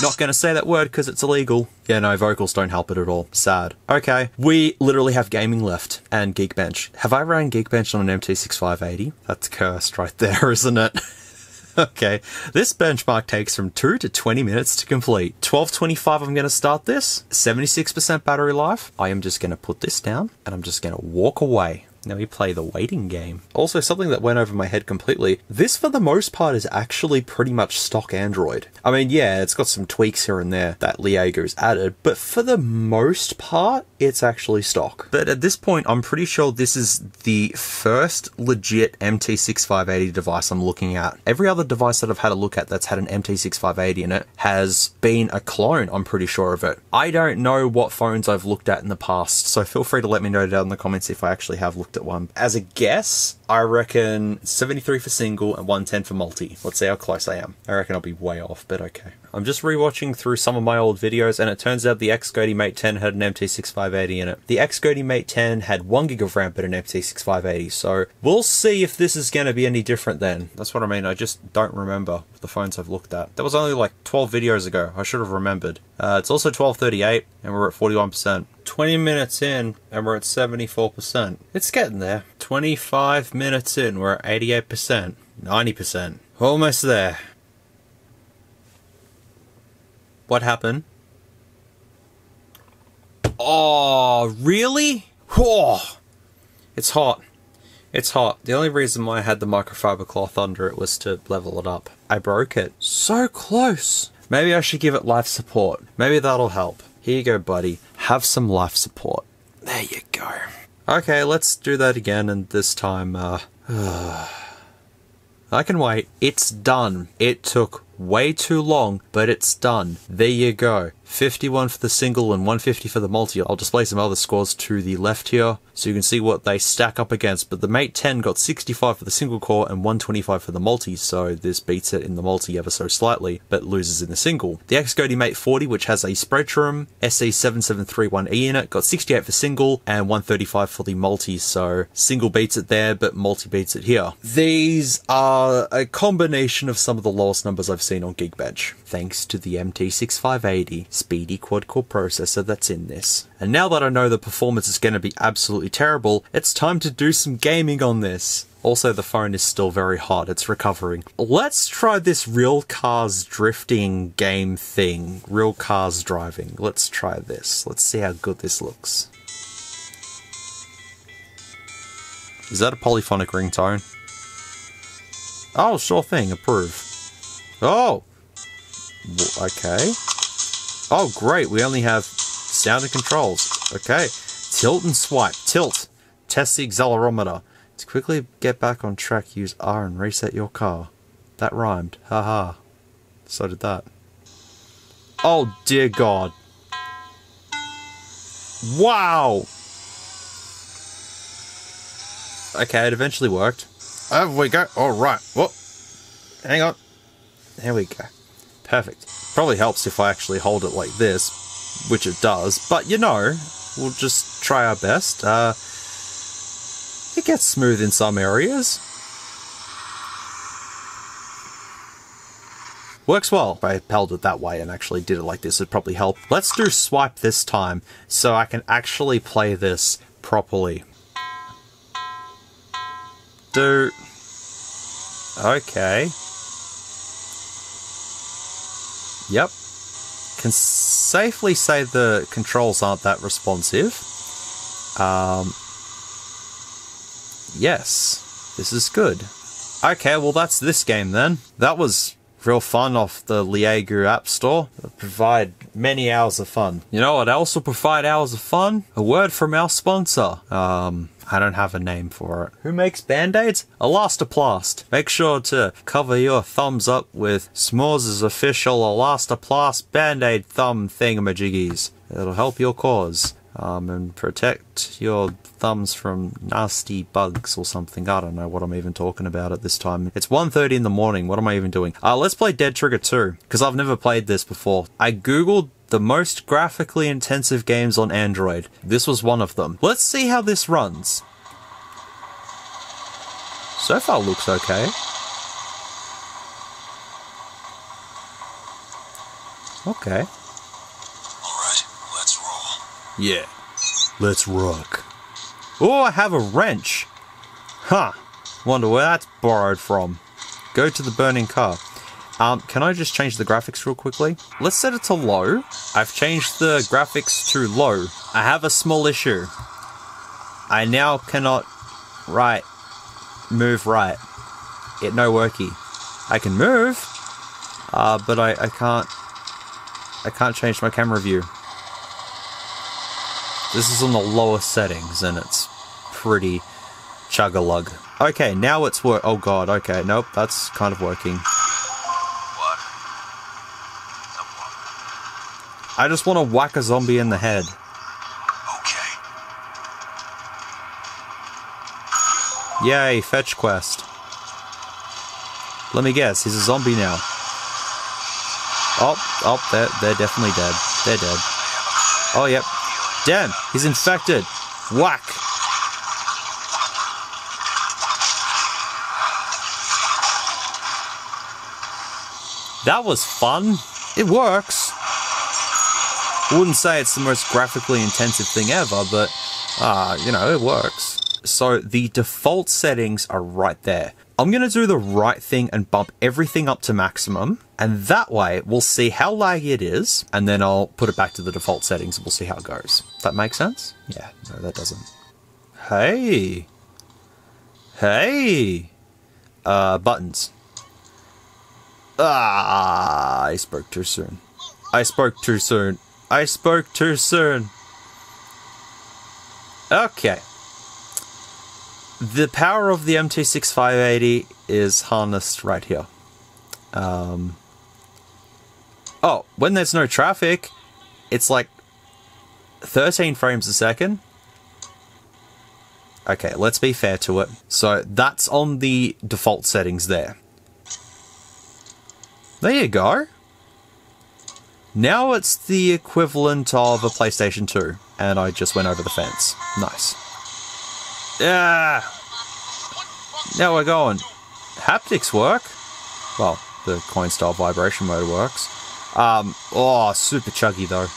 Not gonna say that word because it's illegal. Yeah, no, vocals don't help it at all. Sad. Okay, we literally have gaming left and Geekbench. Have I ran Geekbench on an MT6580? That's cursed right there, isn't it? Okay, this benchmark takes from 2 to 20 minutes to complete. 12:25 I'm going to start this. 76% battery life. I am just going to put this down and I'm just going to walk away. Now we play the waiting game. Also, something that went over my head completely. This, for the most part, is actually pretty much stock Android. I mean, yeah, it's got some tweaks here and there that LEAGO's added, but for the most part, it's actually stock. But at this point, I'm pretty sure this is the first legit MT6580 device I'm looking at. Every other device that I've had a look at that's had an MT6580 in it has been a clone, I'm pretty sure of it. I don't know what phones I've looked at in the past, so feel free to let me know down in the comments if I actually have looked at one. As a guess, I reckon 73 for single and 110 for multi. Let's see how close I am. I reckon I'll be way off, but okay. I'm just rewatching through some of my old videos and it turns out the XGOTY Mate 10 had an MT6580 in it. The XGOTY Mate 10 had 1 gig of RAM but an MT6580, so we'll see if this is going to be any different then. That's what I mean, I just don't remember the phones I've looked at. That was only like 12 videos ago, I should have remembered. It's also 12:38 and we're at 41%. 20 minutes in and we're at 74%. It's getting there. 25 minutes in, we're at 88%. 90%. Almost there. What happened? Oh, really? Oh, it's hot. It's hot. The only reason why I had the microfiber cloth under it was to level it up. I broke it. So close. Maybe I should give it life support. Maybe that'll help. Here you go, buddy. Have some life support. There you go. Okay, let's do that again, and this time, I can wait. It's done. It took way too long, but it's done. There you go. 51 for the single and 150 for the multi. I'll display some other scores to the left here so you can see what they stack up against. But the Mate 10 got 65 for the single core and 125 for the multi, so this beats it in the multi ever so slightly, but loses in the single. The XGOTY Mate 40, which has a Spectrum SE7731E in it, got 68 for single and 135 for the multi, so single beats it there, but multi beats it here. These are a combination of some of the lowest numbers I've seen on Geekbench, thanks to the MT6580 speedy quad-core processor that's in this. And now that I know the performance is going to be absolutely terrible, it's time to do some gaming on this. Also, the phone is still very hot, it's recovering. Let's try this real cars drifting game thing. Real cars driving. Let's try this. Let's see how good this looks. Is that a polyphonic ringtone? Oh, sure thing, approve. Oh! Okay. Oh, great, we only have sound and controls. Okay. Tilt and swipe. Tilt. Test the accelerometer. To quickly get back on track, use R and reset your car. That rhymed. Haha. So did that. Oh, dear God. Wow! Okay, it eventually worked. Over we go. Alright. Whoa. Hang on. There we go. Perfect. Probably helps if I actually hold it like this, which it does, but you know, we'll just try our best. It gets smooth in some areas. Works well. If I held it that way and actually did it like this, it'd probably help. Let's do swipe this time, so I can actually play this properly. Okay. Yep. Can safely say the controls aren't that responsive. Yes. This is good. Okay, well that's this game then. That was real fun off the LEAGOO App Store. It'll provide many hours of fun. You know what else will provide hours of fun? A word from our sponsor. I don't have a name for it. Who makes band-aids? Elastoplast. Make sure to cover your thumbs up with SMOOREZ's official Elastoplast band-aid thumb thingamajiggies. It'll help your cause. And protect your thumbs from nasty bugs or something. I don't know what I'm even talking about at this time. It's 1:30 in the morning. What am I even doing? Let's play Dead Trigger 2, because I've never played this before. I googled the most graphically intensive games on Android. This was one of them. Let's see how this runs. So far looks okay. Okay. Yeah, let's rock. Oh, I have a wrench. Huh. Wonder where that's borrowed from. Go to the burning car. Can I just change the graphics real quickly? Let's set it to low. I've changed the graphics to low. I have a small issue. I now cannot move right. It no worky. I can move, but I can't change my camera view. This is on the lowest settings, and it's pretty chug-a-lug. Okay, now it's oh god, okay, nope, that's kind of working.
What?
I just want to whack a zombie in the head.
Okay.
Yay, fetch quest. Let me guess, he's a zombie now. Oh, they're definitely dead. They're dead. Oh, yep. Damn, he's infected. Whack. That was fun. It works. I wouldn't say it's the most graphically intensive thing ever, but, you know, it works. So the default settings are right there. I'm going to do the right thing and bump everything up to maximum, and that way we'll see how laggy it is, and then I'll put it back to the default settings and we'll see how it goes. That makes sense? Yeah, no, that doesn't. Hey! Hey! Buttons. I spoke too soon. I spoke too soon. I spoke too soon. Okay. The power of the MT6580 is harnessed right here. Oh, when there's no traffic, it's like 13 frames a second. Okay, let's be fair to it. So that's on the default settings there. There you go. Now it's the equivalent of a PlayStation 2, and I just went over the fence. Nice. Yeah. Now we're going. Haptics work. Well, the coin style vibration mode works. Oh, super chuggy though.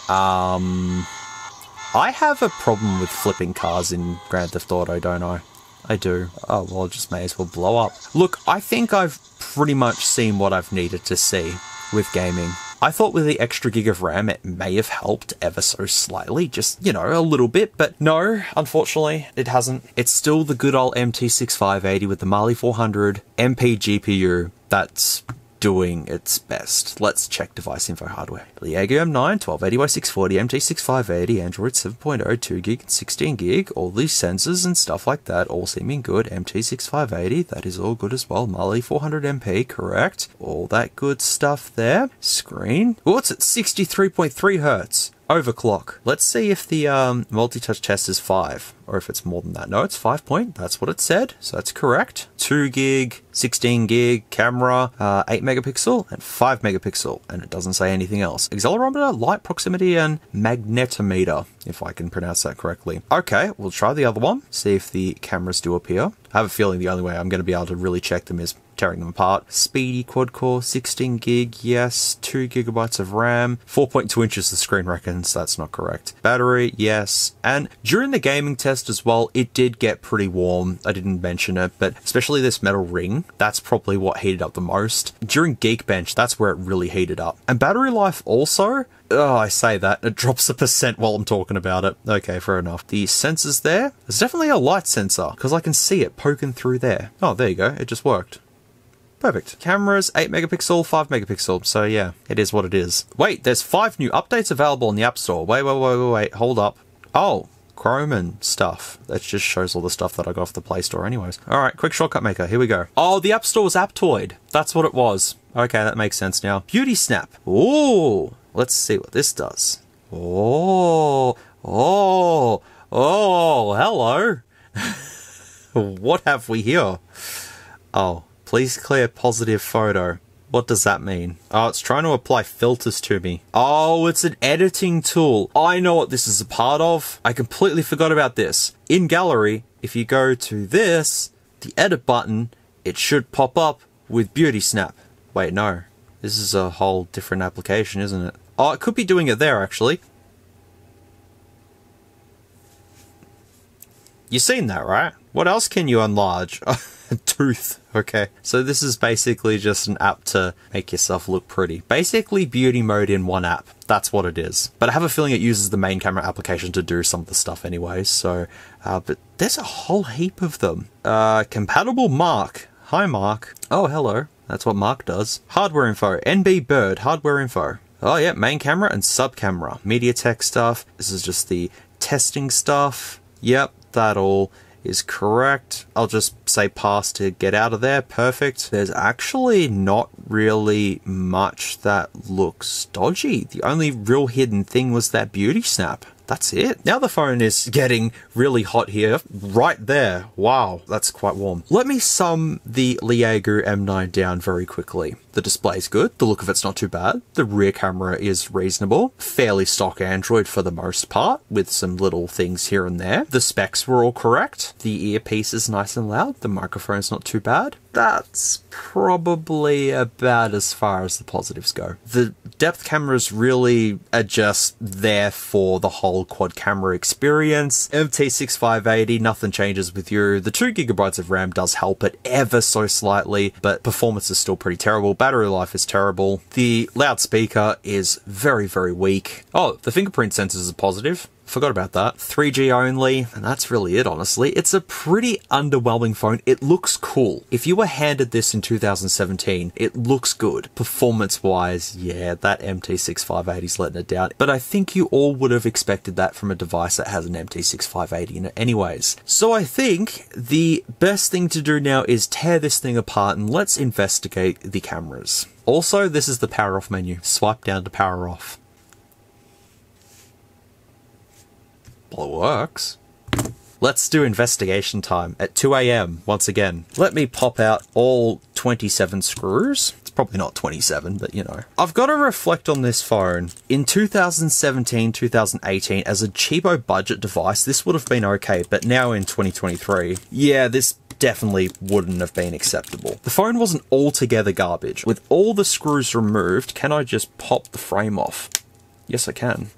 I have a problem with flipping cars in Grand Theft Auto, don't I? I do. Oh, well, I just may as well blow up. Look, I think I've pretty much seen what I've needed to see with gaming. I thought with the extra gig of RAM, it may have helped ever so slightly, just, you know, a little bit, but no, unfortunately, it hasn't. It's still the good old MT6580 with the Mali 400 MP GPU that's doing its best. Let's check device info hardware. LEAGOO M9, 1280x640, MT6580, Android 7.0, 2 gig and 16 gig, all these sensors and stuff like that, all seeming good. MT6580, that is all good as well. Mali 400 MP, correct. All that good stuff there. Screen. Oh, it's at 63.3 Hertz. Overclock. Let's see if the multi-touch test is 5, or if it's more than that. No, it's 5 point. That's what it said, so that's correct. 2 gig, 16 gig, camera, 8 megapixel, and 5 megapixel, and it doesn't say anything else. Accelerometer, light proximity, and magnetometer, if I can pronounce that correctly. Okay, we'll try the other one, see if the cameras do appear. I have a feeling the only way I'm going to be able to really check them is tearing them apart. Speedy quad core, 16 gig, yes. 2 gigabytes of RAM, 4.2 inches the screen reckons, that's not correct. Battery, yes. And during the gaming test as well, it did get pretty warm. I didn't mention it, but especially this metal ring, that's probably what heated up the most. During Geekbench, that's where it really heated up. And battery life also, Oh, I say that. It drops a % while I'm talking about it. Okay, fair enough. The sensors there. There's definitely a light sensor, because I can see it poking through there. Oh, there you go. It just worked. Perfect. Cameras, 8 megapixel, 5 megapixel. So yeah, it is what it is. Wait, there's 5 new updates available in the App Store. Wait. Hold up. Oh, Chrome and stuff. That just shows all the stuff that I got off the Play Store anyways. Alright, QuickShortcutMaker, here we go. Oh, the App Store was Aptoid. That's what it was. Okay, that makes sense now. Beauty Snap. Ooh, let's see what this does. Oh, hello. What have we here? Oh, please clear positive photo. What does that mean? Oh, it's trying to apply filters to me. Oh, it's an editing tool. I know what this is a part of. I completely forgot about this. In Gallery, if you go to this, the edit button, it should pop up with Beauty Snap. Wait, no. This is a whole different application, isn't it? Oh, it could be doing it there, actually. You've seen that, right? What else can you enlarge? A tooth. Okay. So this is basically just an app to make yourself look pretty. Basically beauty mode in one app. That's what it is. But I have a feeling it uses the main camera application to do some of the stuff anyway. So, but there's a whole heap of them. Compatible Mark. Hi, Mark. Oh, hello. That's what Mark does. Hardware info. NB Bird. Hardware info. Oh, yeah. Main camera and sub camera. MediaTek stuff. This is just the testing stuff. Yep. That all is correct. I'll just say pass to get out of there. Perfect. There's actually not really much that looks dodgy. The only real hidden thing was that beauty snap. That's it. Now the phone is getting really hot here. Right there. Wow, that's quite warm. Let me sum the LEAGOO M9 down very quickly. The display's good. The look of it's not too bad. The rear camera is reasonable. Fairly stock Android for the most part, with some little things here and there. The specs were all correct. The earpiece is nice and loud. The microphone's not too bad. That's probably about as far as the positives go. The depth cameras really are just there for the whole quad camera experience. MT6580, nothing changes with you. The 2GB of RAM does help it ever so slightly, but performance is still pretty terrible. Battery life is terrible. The loudspeaker is very, very weak. Oh, the fingerprint sensors are positive. Forgot about that. 3G only, and that's really it, honestly. It's a pretty underwhelming phone. It looks cool. If you were handed this in 2017, it looks good. Performance-wise, yeah, that MT6580's letting it down. But I think you all would have expected that from a device that has an MT6580 in it anyways. So I think the best thing to do now is tear this thing apart and let's investigate the cameras. Also, this is the power off menu. Swipe down to power off. Well, it works. Let's do investigation time at 2 AM once again. Let me pop out all 27 screws. It's probably not 27, but you know. I've got to reflect on this phone. In 2017, 2018, as a cheapo budget device, this would have been okay, but now in 2023, yeah, this definitely wouldn't have been acceptable. The phone wasn't altogether garbage. With all the screws removed, can I just pop the frame off? Yes, I can.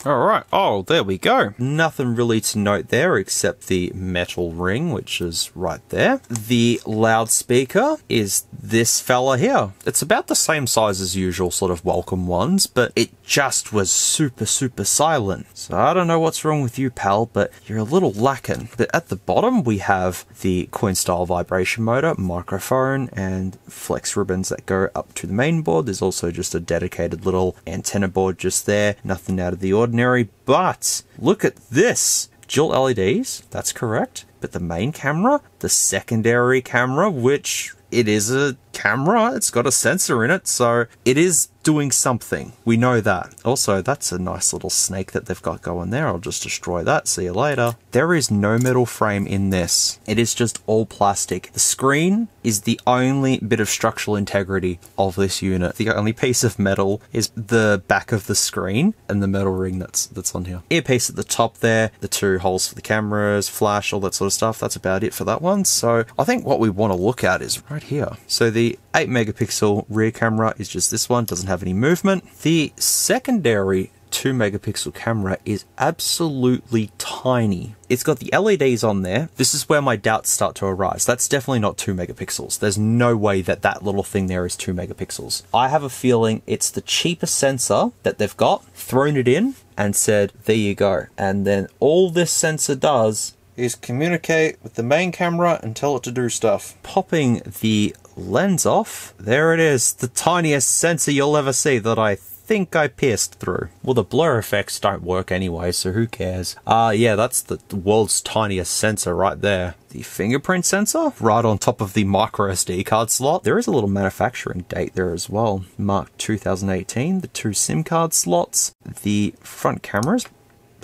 Alright, oh, there we go. Nothing really to note there except the metal ring, which is right there. The loudspeaker is this fella here. It's about the same size as usual sort of welcome ones, but it just was super, super silent. So I don't know what's wrong with you, pal, but you're a little lacking. But at the bottom, we have the coin-style vibration motor, microphone, and flex ribbons that go up to the main board. There's also just a dedicated little antenna board just there. Nothing out of the ordinary, but look at this. Dual LEDs, that's correct. But the main camera, the secondary camera, which it is a camera, it's got a sensor in it, so it is doing something. We know that. Also, that's a nice little snake that they've got going there. I'll just destroy that. See you later. There is no metal frame in this. It is just all plastic. The screen is the only bit of structural integrity of this unit. The only piece of metal is the back of the screen and the metal ring that's on here. Earpiece at the top there, the 2 holes for the cameras, flash, all that sort of stuff. That's about it for that one. So I think what we want to look at is right here. So the 8 megapixel rear camera is just this one, doesn't have any movement. The secondary 2 megapixel camera is absolutely tiny. It's got the LEDs on there. This is where my doubts start to arise. That's definitely not 2 megapixels. There's no way that that little thing there is 2 megapixels. I have a feeling it's the cheapest sensor that they've got, thrown it in, and said, there you go. And then all this sensor does is communicate with the main camera and tell it to do stuff. Popping the lens off, there it is, the tiniest sensor you'll ever see that I think I pierced through. Well, the blur effects don't work anyway, so who cares? Yeah, that's the world's tiniest sensor right there. The fingerprint sensor, right on top of the micro SD card slot. There is a little manufacturing date there as well, marked 2018, the 2 SIM card slots, the front cameras.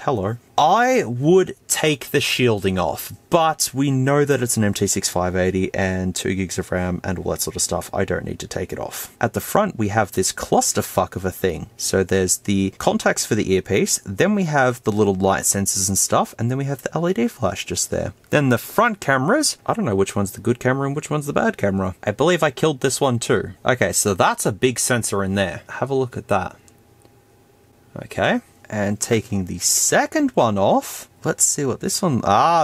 Hello. I would take the shielding off, but we know that it's an MT6580 and 2 gigs of RAM and all that sort of stuff. I don't need to take it off. At the front, we have this clusterfuck of a thing. So there's the contacts for the earpiece, then we have the little light sensors and stuff, and then we have the LED flash just there. Then the front cameras, I don't know which one's the good camera and which one's the bad camera. I believe I killed this one too. Okay, so that's a big sensor in there. Have a look at that. Okay. And taking the second one off, let's see what this one,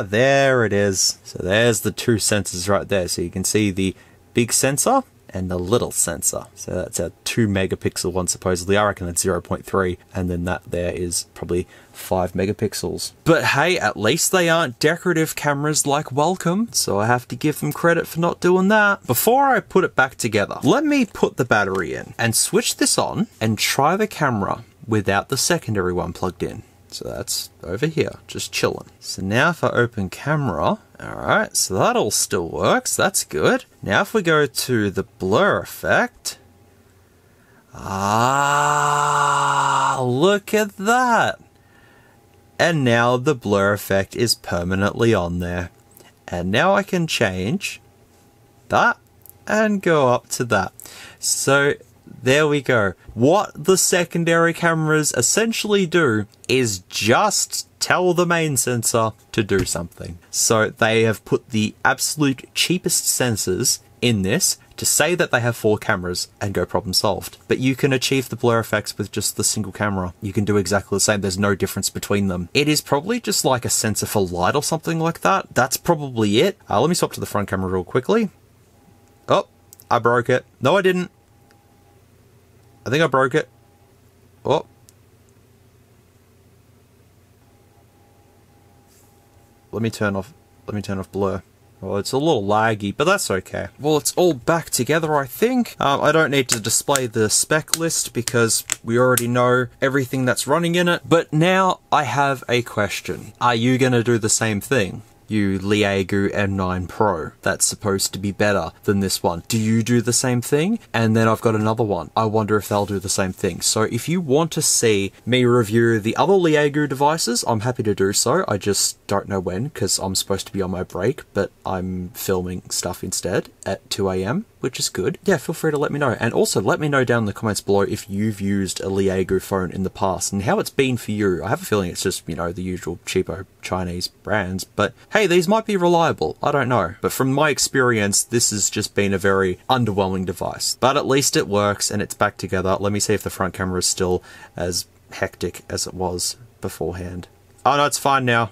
there it is. So there's the 2 sensors right there. So you can see the big sensor and the little sensor. So that's a 2 megapixel one supposedly. I reckon it's 0.3, and then that there is probably 5 megapixels. But hey, at least they aren't decorative cameras like Wacom, so I have to give them credit for not doing that. Before I put it back together, let me put the battery in and switch this on and try the camera without the secondary one plugged in. So that's over here, just chilling. So now if I open camera, alright, so that all still works, that's good. Now if we go to the blur effect, look at that. And now the blur effect is permanently on there. And now I can change that and go up to that. So there we go. What the secondary cameras essentially do is just tell the main sensor to do something. So they have put the absolute cheapest sensors in this to say that they have 4 cameras and go problem solved. But you can achieve the blur effects with just the single camera. You can do exactly the same. There's no difference between them. It is probably just like a sensor for light or something like that. That's probably it. Let me swap to the front camera real quickly. Oh, I broke it. No, I didn't. I think I broke it. Oh. Let me turn off blur. Well, it's a little laggy, but that's okay. Well, it's all back together, I think. I don't need to display the spec list because we already know everything that's running in it. But now I have a question. Are you going to do the same thing? You LEAGOO M9 Pro, that's supposed to be better than this one. Do you do the same thing? And then I've got another one. I wonder if they'll do the same thing. So if you want to see me review the other LEAGOO devices, I'm happy to do so. I just don't know when, because I'm supposed to be on my break, but I'm filming stuff instead at 2 AM, which is good. Yeah, feel free to let me know. And also let me know down in the comments below if you've used a LEAGOO phone in the past and how it's been for you. I have a feeling it's just, you know, the usual cheapo Chinese brands, but hey, these might be reliable. I don't know. But from my experience, this has just been a very underwhelming device. But at least it works and it's back together. Let me see if the front camera is still as hectic as it was beforehand. Oh no, it's fine now.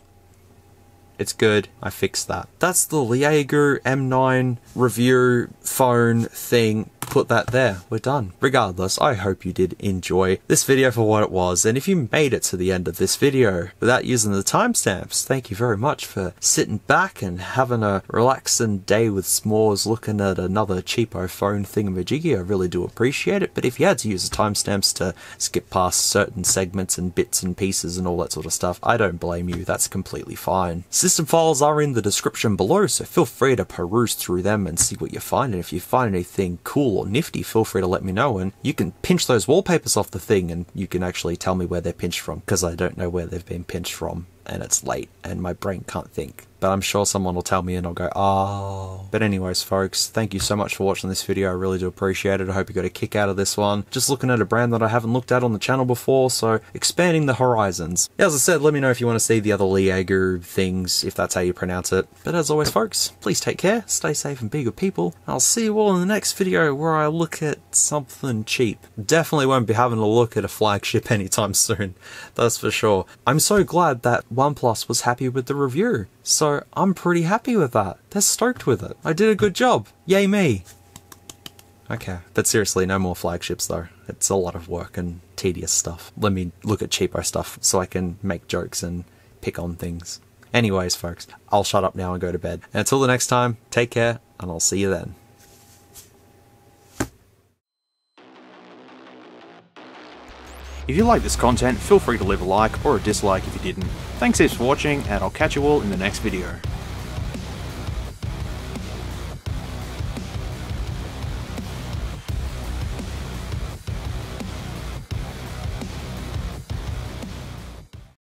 It's good. I fixed that. That's the LEAGOO M9 review phone thing. Put that there. We're done. Regardless, I hope you did enjoy this video for what it was. And if you made it to the end of this video without using the timestamps, thank you very much for sitting back and having a relaxing day with s'mores looking at another cheapo phone thingamajiggy. I really do appreciate it. But if you had to use the timestamps to skip past certain segments and bits and pieces and all that sort of stuff, I don't blame you. That's completely fine. System files are in the description below, so feel free to peruse through them and see what you find. And if you find anything cool or nifty, feel free to let me know, and you can pinch those wallpapers off the thing and you can actually tell me where they're pinched from, because I don't know where they've been pinched from. and it's late and my brain can't think. But I'm sure someone will tell me and I'll go, oh. But anyways, folks, thank you so much for watching this video. I really do appreciate it. I hope you got a kick out of this one. Just looking at a brand that I haven't looked at on the channel before, so expanding the horizons. As I said, let me know if you want to see the other LEAGOO things, if that's how you pronounce it. But as always, folks, please take care, stay safe and be good people. I'll see you all in the next video where I look at something cheap. Definitely won't be having a look at a flagship anytime soon, that's for sure. I'm so glad that OnePlus was happy with the review. So I'm pretty happy with that. They're stoked with it. I did a good job. Yay me. Okay, but seriously, no more flagships though. It's a lot of work and tedious stuff. Let me look at cheapo stuff so I can make jokes and pick on things. Anyways, folks, I'll shut up now and go to bed. And until the next time, take care, and I'll see you then.
If you like this content, feel free to leave a like or a dislike if you didn't. Thanks heaps for watching, and I'll catch you all in the next video.